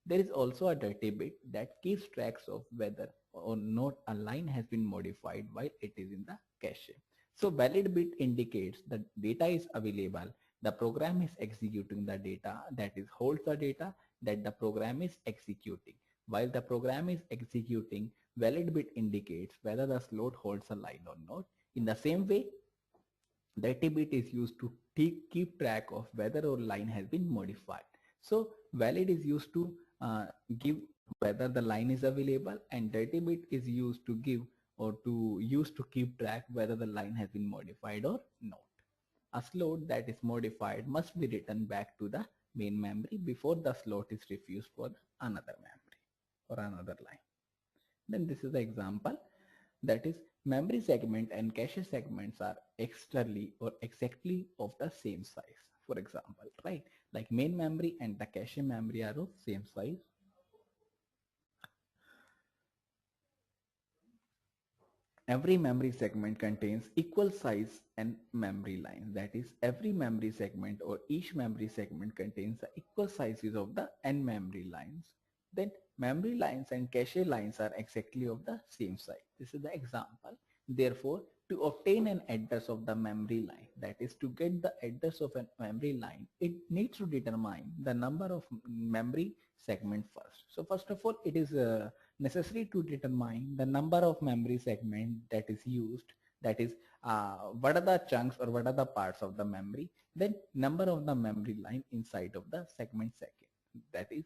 There is also a dirty bit that keeps tracks of whether or not a line has been modified while it is in the cache. So valid bit indicates that data is available, the program is executing the data, that is holds the data that the program is executing. While the program is executing, valid bit indicates whether the slot holds a line or not. In the same way, dirty bit is used to keep track of whether a line has been modified. So valid is used to give whether the line is available, and dirty bit is used to give or to use to keep track whether the line has been modified or not. A slot that is modified must be written back to the main memory before the slot is refused for another memory or another line. Then this is the example, that is, memory segment and cache segments are extremely or exactly of the same size. For example, right, like main memory and the cache memory are of same size. Every memory segment contains equal size and memory lines. That is, every memory segment or each memory segment contains the equal sizes of the n memory lines. Then memory lines and cache lines are exactly of the same size. This is the example. Therefore, to obtain an address of the memory line, that is to get the address of a memory line, it needs to determine the number of memory segment first. So first of all, it is necessary to determine the number of memory segment that is used, that is what are the chunks or what are the parts of the memory, then number of the memory line inside of the segment second. That is,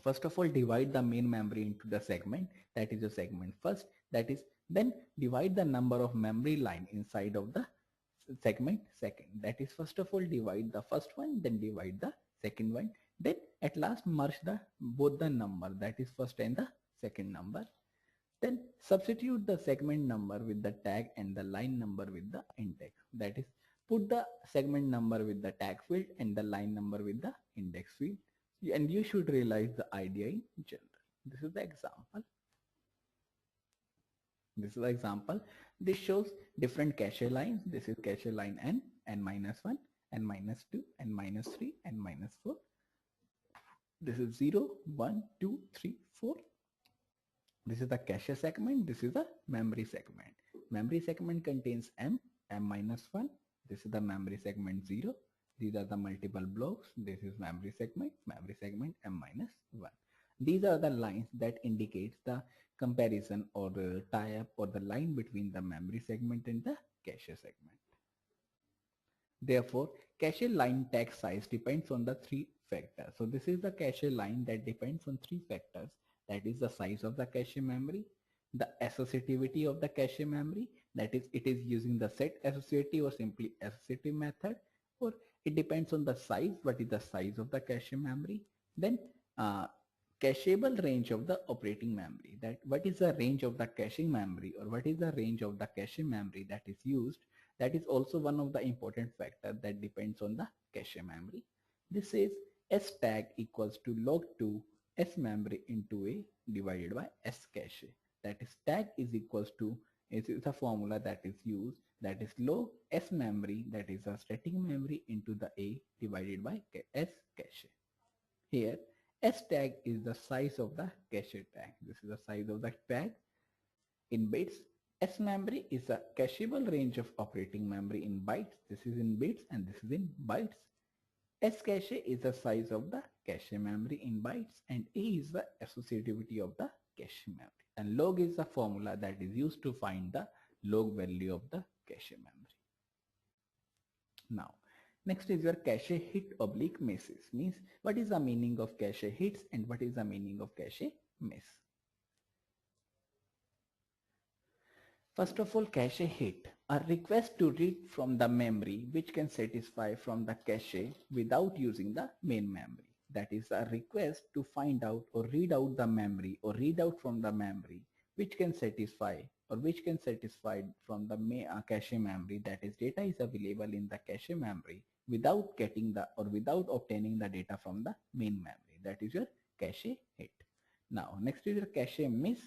first of all, divide the main memory into the segment, that is the segment first, that is, then divide the number of memory line inside of the segment second, that is, first of all divide the first one, then divide the second one, then at last merge the both the number, that is first and the second number. Then substitute the segment number with the tag and the line number with the index, that is, put the segment number with the tag field and the line number with the index field, and you should realize the idea in general. This is the example. This is the example. This shows different cache lines. This is cache line n, n-1, n-2, n-3, n-4. This is 0, 1, 2, 3, 4. This is the cache segment. This is the memory segment. Memory segment contains m, m-1. This is the memory segment 0. These are the multiple blocks. This is memory segment m-1. These are the lines that indicates the comparison or tie-up or the line between the memory segment and the cache segment. Therefore, cache line tag size depends on the three factors. So this is the cache line that depends on three factors. that is the size of the cache memory. The associativity of the cache memory, that is it is using the set associative or simply associative method, or it depends on the size, what is the size of the cache memory. Then cacheable range of the operating memory, that what is the range of the caching memory or what is the range of the cache memory that is used. That is also one of the important factor that depends on the cache memory. This is S tag equals to log2 S memory into A divided by S cache. That is tag is equals to, is a formula that is used, that is log S memory, that is a static memory, into the A divided by S cache. Here S tag is the size of the cache tag. This is the size of the tag in bits. S memory is a cacheable range of operating memory in bytes. This is in bits and this is in bytes. S cache is the size of the cache memory in bytes, and A is the associativity of the cache memory. And log is the formula that is used to find the log value of the cache memory. Now, next is your cache hit oblique misses. Means what is the meaning of cache hits and what is the meaning of cache miss? First of all, cache hit, a request to read from the memory which can satisfy from the cache without using the main memory. That is a request to find out or read out the memory or read out from the memory which can satisfy or which can satisfy from the cache memory, that is data is available in the cache memory without getting the or without obtaining the data from the main memory. That is your cache hit. Now next is your cache miss,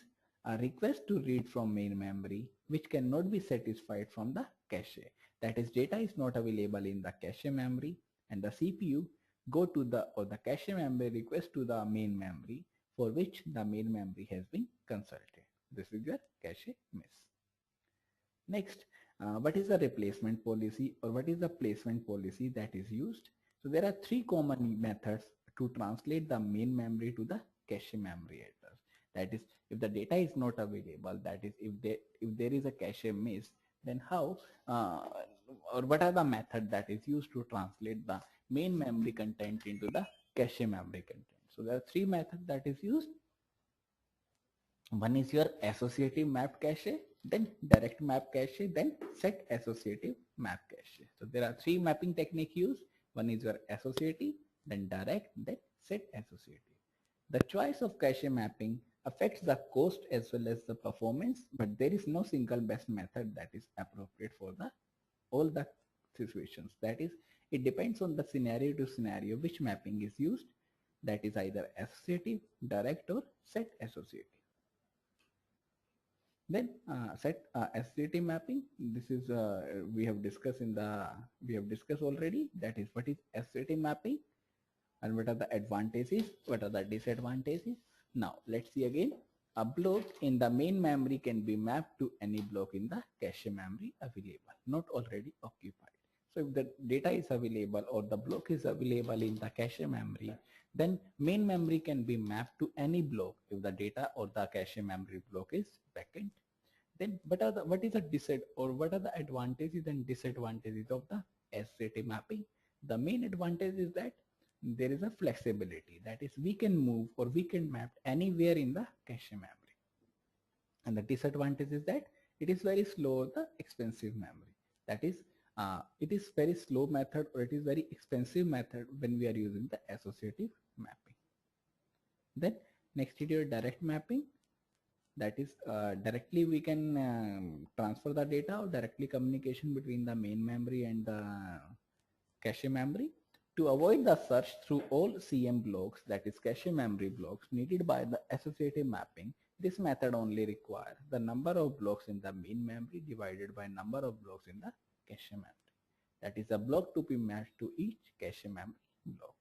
a request to read from main memory which cannot be satisfied from the cache. That is data is not available in the cache memory and the CPU go to the the cache memory request to the main memory for which the main memory has been consulted. This is your cache miss. Next, what is the replacement policy or what is the placement policy that is used? So there are three common methods to translate the main memory to the cache memory address. That is, if the data is not available, that is if there is a cache miss, then how or what are the method that is used to translate the main memory content into the cache memory content? So there are three methods that is used. One is your associative map cache, then direct map cache, then set associative map cache. So there are three mapping technique used. One is your associative, then direct, then set associative. The choice of cache mapping affects the cost as well as the performance, but there is no single best method that is appropriate for all the situations. That is, it depends on the scenario to scenario which mapping is used. That is either associative, direct, or set associative. Then set associative mapping. This is we have discussed already. That is what is associative mapping and what are the advantages, what are the disadvantages. Now let's see again. A block in the main memory can be mapped to any block in the cache memory available, not already occupied. So if the data is available or the block is available in the cache memory, then main memory can be mapped to any block if the data or the cache memory block is vacant. Then what are the advantages and disadvantages of the associative mapping? The main advantage is that there is a flexibility, that is we can move or we can map anywhere in the cache memory. And the disadvantage is that it is very slow, the expensive memory. That is it is very slow method or it is very expensive method when we are using the associative mapping. Then next is your direct mapping. That is directly we can transfer the data or directly communication between the main memory and the cache memory. To avoid the search through all CM blocks, that is cache memory blocks needed by the associative mapping, this method only requires the number of blocks in the main memory divided by number of blocks in the cache memory. That is a block to be matched to each cache memory block.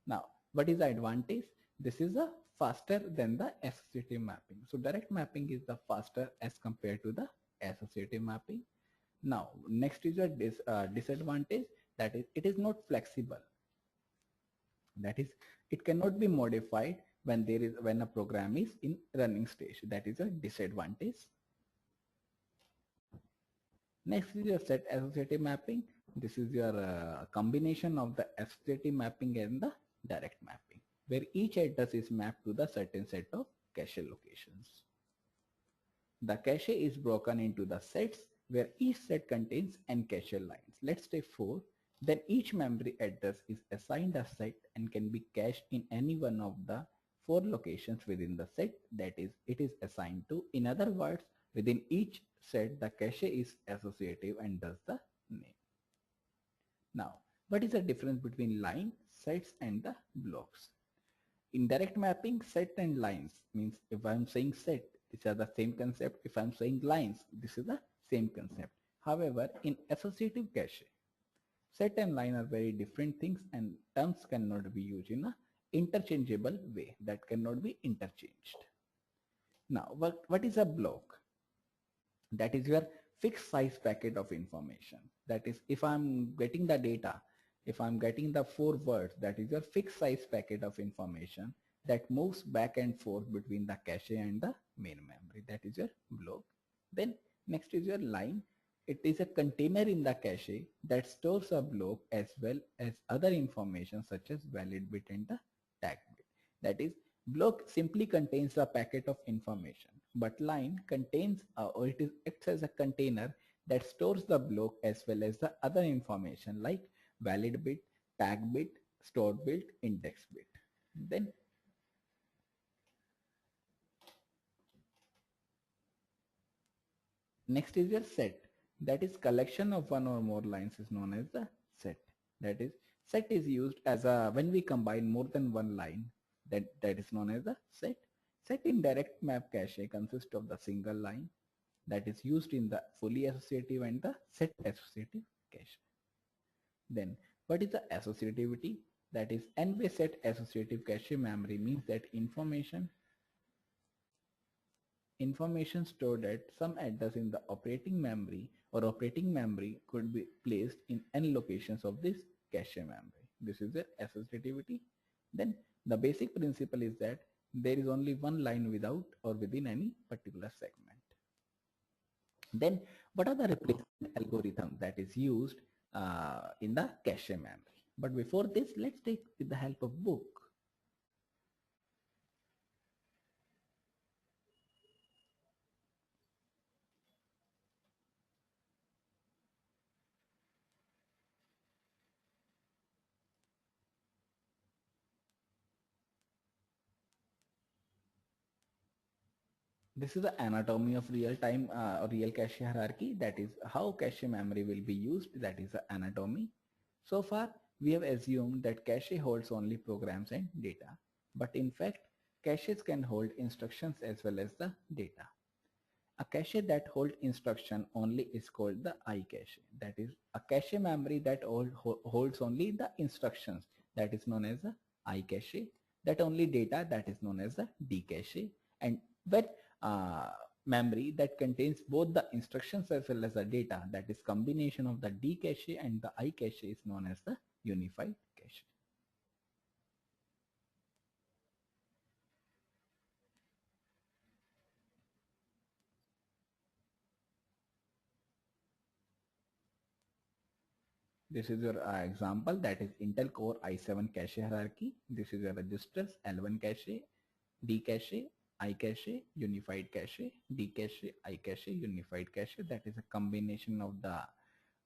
Now, what is the advantage? This is a faster than the associative mapping. So direct mapping is the faster as compared to the associative mapping. Now, next is a disadvantage, that is it is not flexible. That is, it cannot be modified when a program is in running stage. That is a disadvantage. Next is your set associative mapping. This is your combination of the associative mapping and the direct mapping. where each address is mapped to the certain set of cache locations. The cache is broken into the sets where each set contains n cache lines. Let's take 4. Then each memory address is assigned a set and can be cached in any one of the 4 locations within the set that is it is assigned to. In other words, within each set the cache is associative and thus the name. Now, what is the difference between line, sets and the blocks? In direct mapping, set and lines means if I'm saying set, these are the same concept. If I'm saying lines, this is the same concept. However, in associative cache, set and line are very different things and terms cannot be used in a interchangeable way, that cannot be interchanged. Now, what is a block? That is your fixed size packet of information. That is, if I'm getting the data, if I'm getting the 4 words, that is your fixed size packet of information that moves back and forth between the cache and the main memory. That is your block. Then next is your line. It is a container in the cache that stores a block as well as other information such as valid bit and the tag bit. That is, block simply contains a packet of information, but line contains or it acts as a container that stores the block as well as the other information like valid bit, tag bit, stored bit, index bit. Then next is your set. That is collection of one or more lines is known as the set. That is, set is used as a when we combine more than one line, that is known as the set. Set in direct map cache consists of the single line that is used in the fully associative and the set associative cache. Then what is the associativity? That is, n-way set associative cache memory means that information stored at some address in the operating memory or operating memory could be placed in n locations of this cache memory. This is the associativity. Then the basic principle is that there is only one line without or within any particular segment. Then what are the replacement algorithms that is used in the cache memory? But before this, let's take with the help of book. This is the anatomy of real-time or real cache hierarchy. That is how cache memory will be used. That is the anatomy. So far, we have assumed that cache holds only programs and data. But in fact, caches can hold instructions as well as the data. A cache that holds instruction only is called the I cache. That is a cache memory that holds only the instructions. That is known as the I cache. That only data, that is known as the D cache. And that memory that contains both the instructions as well as the data, that is combination of the D cache and the I cache, is known as the unified cache. This is your example, that is Intel Core i7 cache hierarchy. This is your registers L1 cache, D cache, I cache, unified cache, D cache, I cache, unified cache. That is a combination of the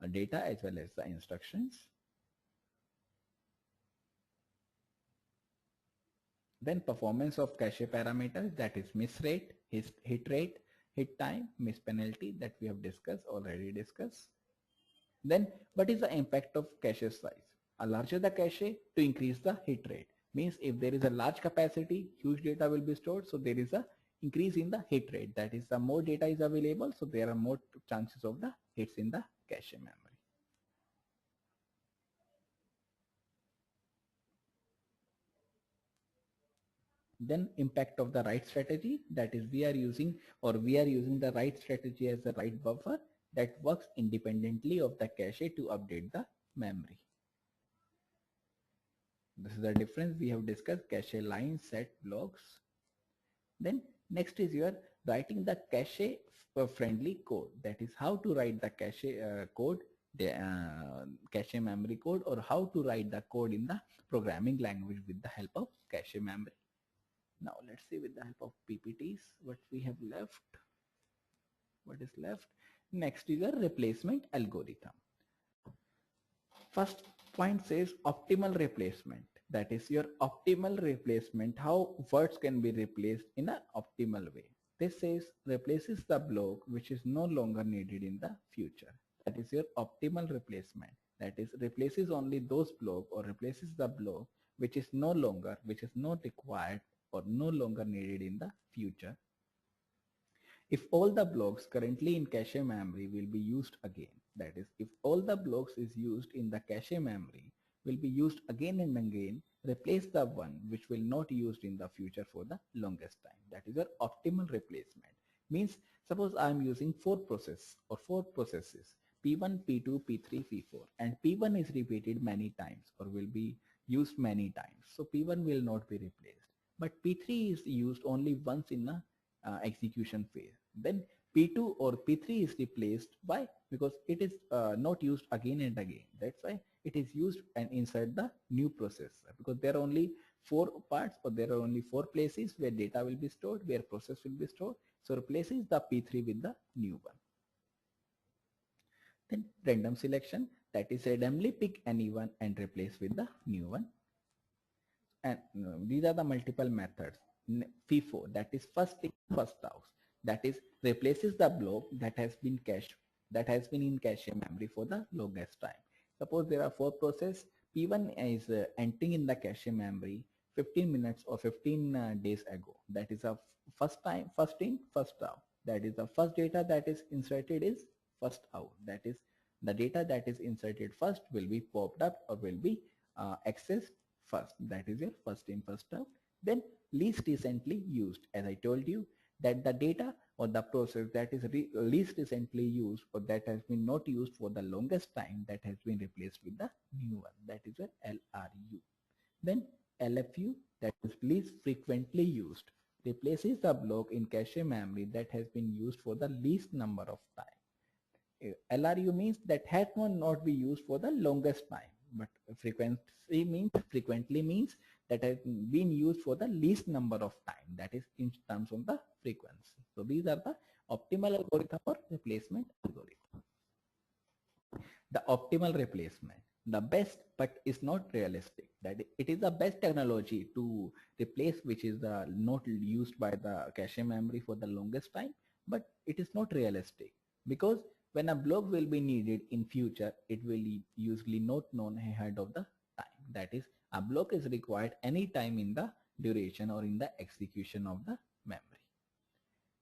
data as well as the instructions. Then performance of cache parameters, that is miss rate, hit rate, hit time, miss penalty, that we have already discussed. Then what is the impact of cache size? A larger the cache, to increase the hit rate. Means if there is a large capacity, huge data will be stored, so there is a increase in the hit rate. That is, the more data is available, so there are more chances of the hits in the cache memory. Then impact of the write strategy, that is we are using the write strategy as the write buffer that works independently of the cache to update the memory. This is the difference we have discussed: cache, line, set, blocks. Then next is your writing the cache friendly code. That is how to write the cache code the cache memory code, or how to write the code in the programming language with the help of cache memory. Now let's see with the help of PPTs what we have left. What is left? Next is a replacement algorithm. First point says optimal replacement. That is your optimal replacement, how words can be replaced in an optimal way. This says replaces the block which is no longer needed in the future. That is your optimal replacement. That is replaces only those block, or replaces the block which is no longer, which is not required or no longer needed in the future. If all the blocks currently in cache memory will be used again, that is, if all the blocks is used in the cache memory will be used again and again, replace the one which will not used in the future for the longest time. That is your optimal replacement. Means suppose I am using four processes P1, P2, P3, P4, and P1 is repeated many times or will be used many times. So P1 will not be replaced. But P3 is used only once in a execution phase. Then P2 or P3 is replaced by, because it is not used again and again. That's why it is used and inside the new process, because there are only four parts, or there are only four places where data will be stored, where process will be stored. So replaces the P3 with the new one. Then random selection, that is randomly pick anyone and replace with the new one. And these are the multiple methods. FIFO, that is first in first out, that is replaces the block that has been cached, that has been in cache memory for the longest time. Suppose there are four processes. P1 is entering in the cache memory 15 minutes or 15 days ago. That is a first time, first in first out. That is the first data that is inserted is first out. That is the data that is inserted first will be popped up or will be accessed first. That is your first in first out. Then least recently used, as I told you, that the data or the process that is least recently used, or that has been not used for the longest time, that has been replaced with the new one. That is your LRU. Then LFU, that is least frequently used, replaces the block in cache memory that has been used for the least number of time. LRU means that has not be used for the longest time, but frequently means that has been used for the least number of time, that is in terms of the frequency. So these are the optimal algorithm or replacement algorithm. The optimal replacement, the best but is not realistic, that it is the best technology to replace which is the not used by the cache memory for the longest time, but it is not realistic, because when a block will be needed in future, it will usually not known ahead of the time. That is, a block is required any time in the duration or in the execution of the memory.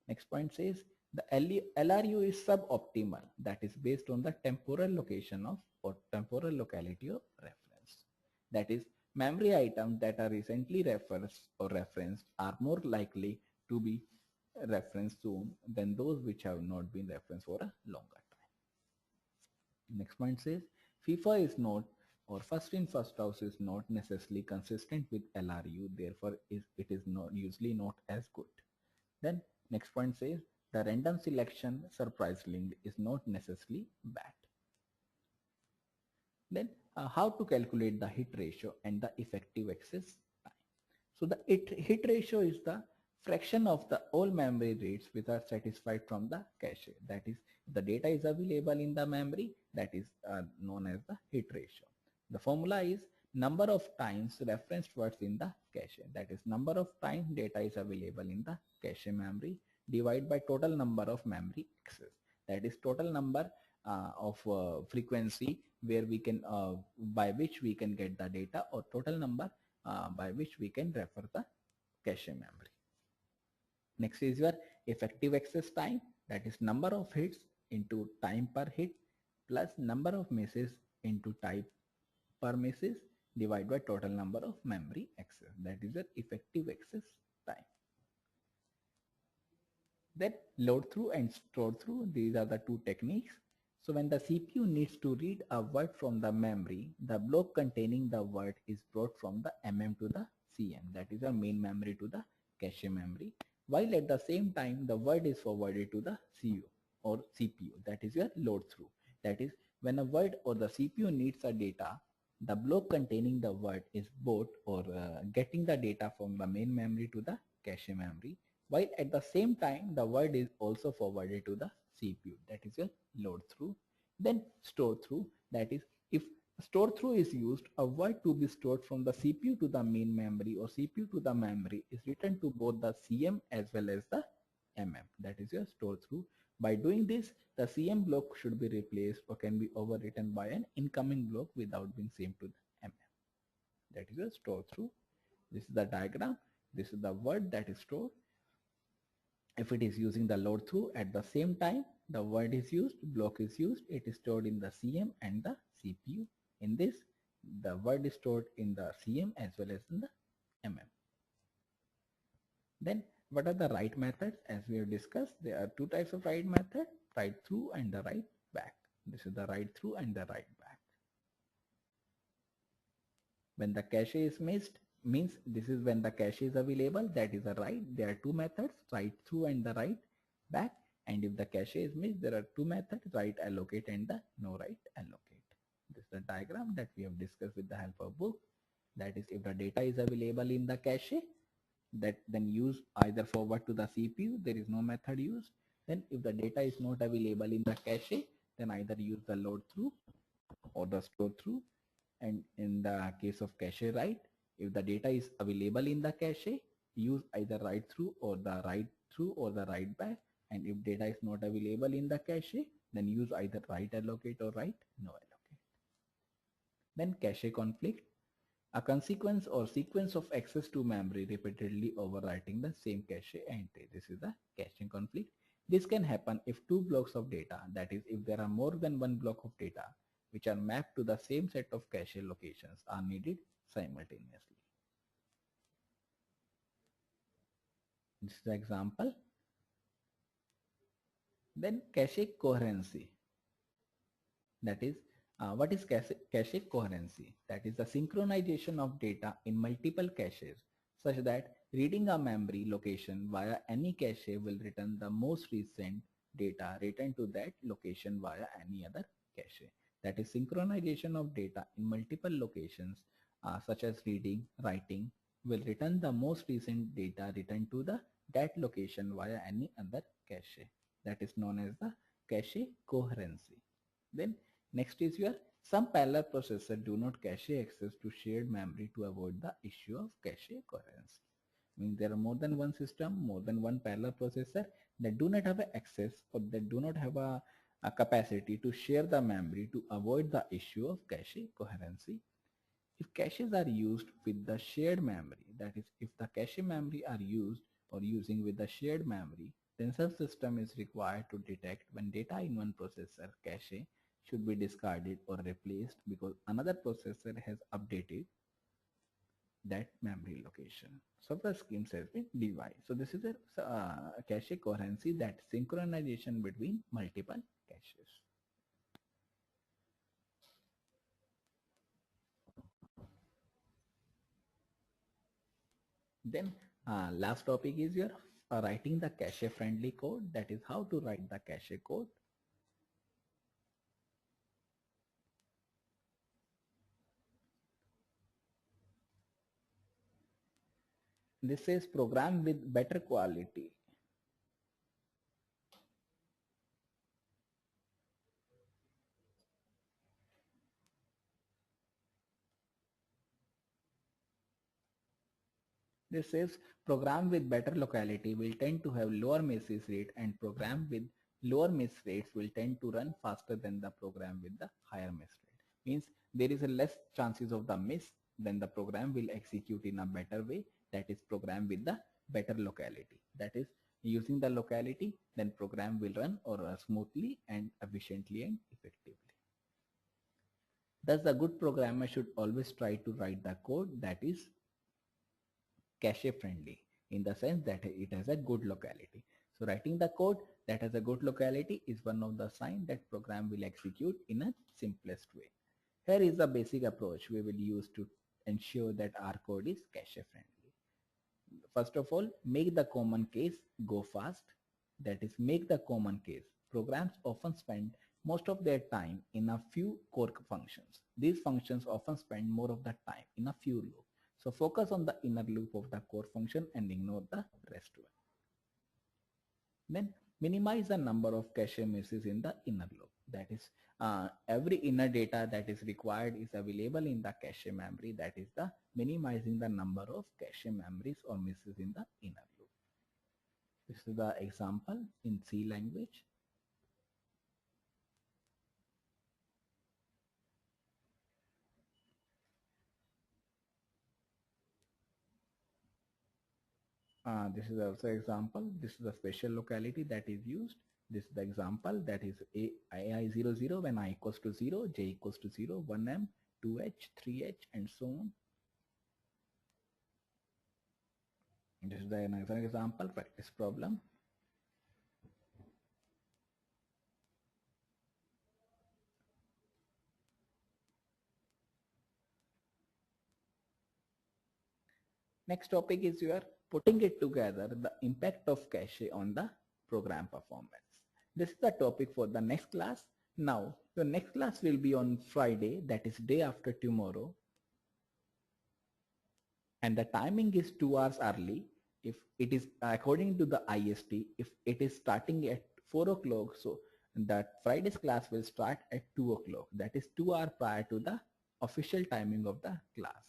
Next point says the LRU is suboptimal, that is based on the temporal location of or temporal locality of reference. That is, memory items that are recently referenced or referenced are more likely to be referenced soon than those which have not been referenced for a longer time. Next point says FIFA is not, or first in first out is not necessarily consistent with LRU, therefore it is not usually not as good. Then next point says the random selection surprisingly is not necessarily bad. Then how to calculate the hit ratio and the effective access time. So the hit ratio is the fraction of the all memory reads which are satisfied from the cache. That is, the data is available in the memory, that is known as the hit ratio. The formula is number of times referenced words in the cache, that is number of times data is available in the cache memory divided by total number of memory access, that is total number of frequency where we can by which we can get the data, or total number by which we can refer the cache memory. Next is your effective access time, that is number of hits into time per hit plus number of misses into time per misses divided by total number of memory access, that is your effective access time. Then load through and store through, these are the two techniques. So when the CPU needs to read a word from the memory, the block containing the word is brought from the MM to the CM, that is the main memory to the cache memory, while at the same time the word is forwarded to the CPU or CPU, that is your load through. That is, When a word or the CPU needs a data, the block containing the word is both or getting the data from the main memory to the cache memory, while at the same time the word is also forwarded to the CPU, that is your load through. Then store through, that is if store through is used, a word to be stored from the CPU to the main memory or CPU to the memory is written to both the CM as well as the MM, that is your store through. By doing this, the CM block should be replaced or can be overwritten by an incoming block without being sent to the MM. That is your store through. This is the diagram. This is the word that is stored. If it is using the load through, at the same time the word is used, block is used, it is stored in the CM and the CPU. In this, the word is stored in the CM as well as in the MM. Then what are the write methods? As we have discussed, there are two types of write method, write through and the write back. This is the write through and the write back. When the cache is missed, means this is when the cache is available, that is a write. There are two methods, write through and the write back. And if the cache is missed, there are two methods, write allocate and the no write allocate. This is the diagram that we have discussed with the help of book. That is, if the data is available in the cache, that then use either forward to the CPU, there is no method used. Then if the data is not available in the cache, then either use the load through or the store through. And in the case of cache write, if the data is available in the cache, use either write through or the write through or the write back. And if data is not available in the cache, then use either write allocate or write no allocate. Then cache conflict, a consequence or sequence of access to memory repeatedly overwriting the same cache entry. This is the caching conflict. This can happen if two blocks of data, that is if there are more than one block of data which are mapped to the same set of cache locations, are needed simultaneously. This is the example. Then cache coherency, that is what is cache coherency? That is the synchronization of data in multiple caches such that reading a memory location via any cache will return the most recent data returned to that location via any other cache. That is synchronization of data in multiple locations such as reading, writing will return the most recent data returned to that location via any other cache. That is known as the cache coherency. Then next is your some parallel processor do not cache access to shared memory to avoid the issue of cache coherency. Means there are more than one system, more than one parallel processor that do not have access or that do not have a capacity to share the memory to avoid the issue of cache coherency. If caches are used with the shared memory, that is if the cache memory are used or using with the shared memory, then such system is required to detect when data in one processor cache should be discarded or replaced because another processor has updated that memory location. So the scheme says been devised. So this is a cache coherency, that synchronization between multiple caches. Then last topic is your writing the cache friendly code, that is how to write the cache code. This says program with better quality. This says program with better locality will tend to have lower miss rate, and program with lower miss rates will tend to run faster than the program with the higher miss rate. Means there is a less chances of the miss, then the program will execute in a better way, that is program with the better locality. That is using the locality, then program will run or smoothly and efficiently and effectively. Thus the good programmer should always try to write the code that is cache friendly, in the sense that it has a good locality. So writing the code that has a good locality is one of the signs that program will execute in a simplest way. Here is the basic approach we will use to ensure that our code is cache friendly. First of all, make the common case go fast. That is, make the common case. Programs often spend most of their time in a few core functions. These functions often spend more of the time in a few loops. So focus on the inner loop of the core function and ignore the rest one. Then minimize the number of cache misses in the inner loop. That is, every inner data that is required is available in the cache memory. That is the minimizing the number of cache memories or misses in the inner loop. This is the example in C language. This is also example. This is the special locality that is used. This is the example, that is AI00 when I equals to 0, j equals to 0, 1m, 2h, 3h, and so on. This is another example, practice problem. Next topic is you are putting it together, the impact of cache on the program performance. This is the topic for the next class. Now, your next class will be on Friday, that is day after tomorrow. And the timing is 2 hours early. If it is according to the IST, if it is starting at 4 o'clock, so that Friday's class will start at 2 o'clock. That is 2 hours prior to the official timing of the class,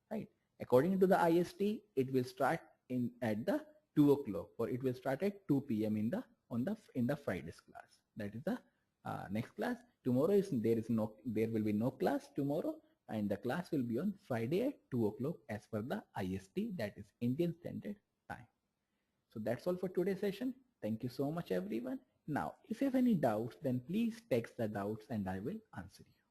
right? According to the IST, it will start at the 2 o'clock, or it will start at 2 p.m. in the Friday's class. That is the next class. Tomorrow there will be no class tomorrow, and the class will be on Friday at 2 o'clock as per the IST, that is Indian Standard Time. So that's all for today's session. Thank you so much everyone. Now if you have any doubts, then please text the doubts and I will answer you.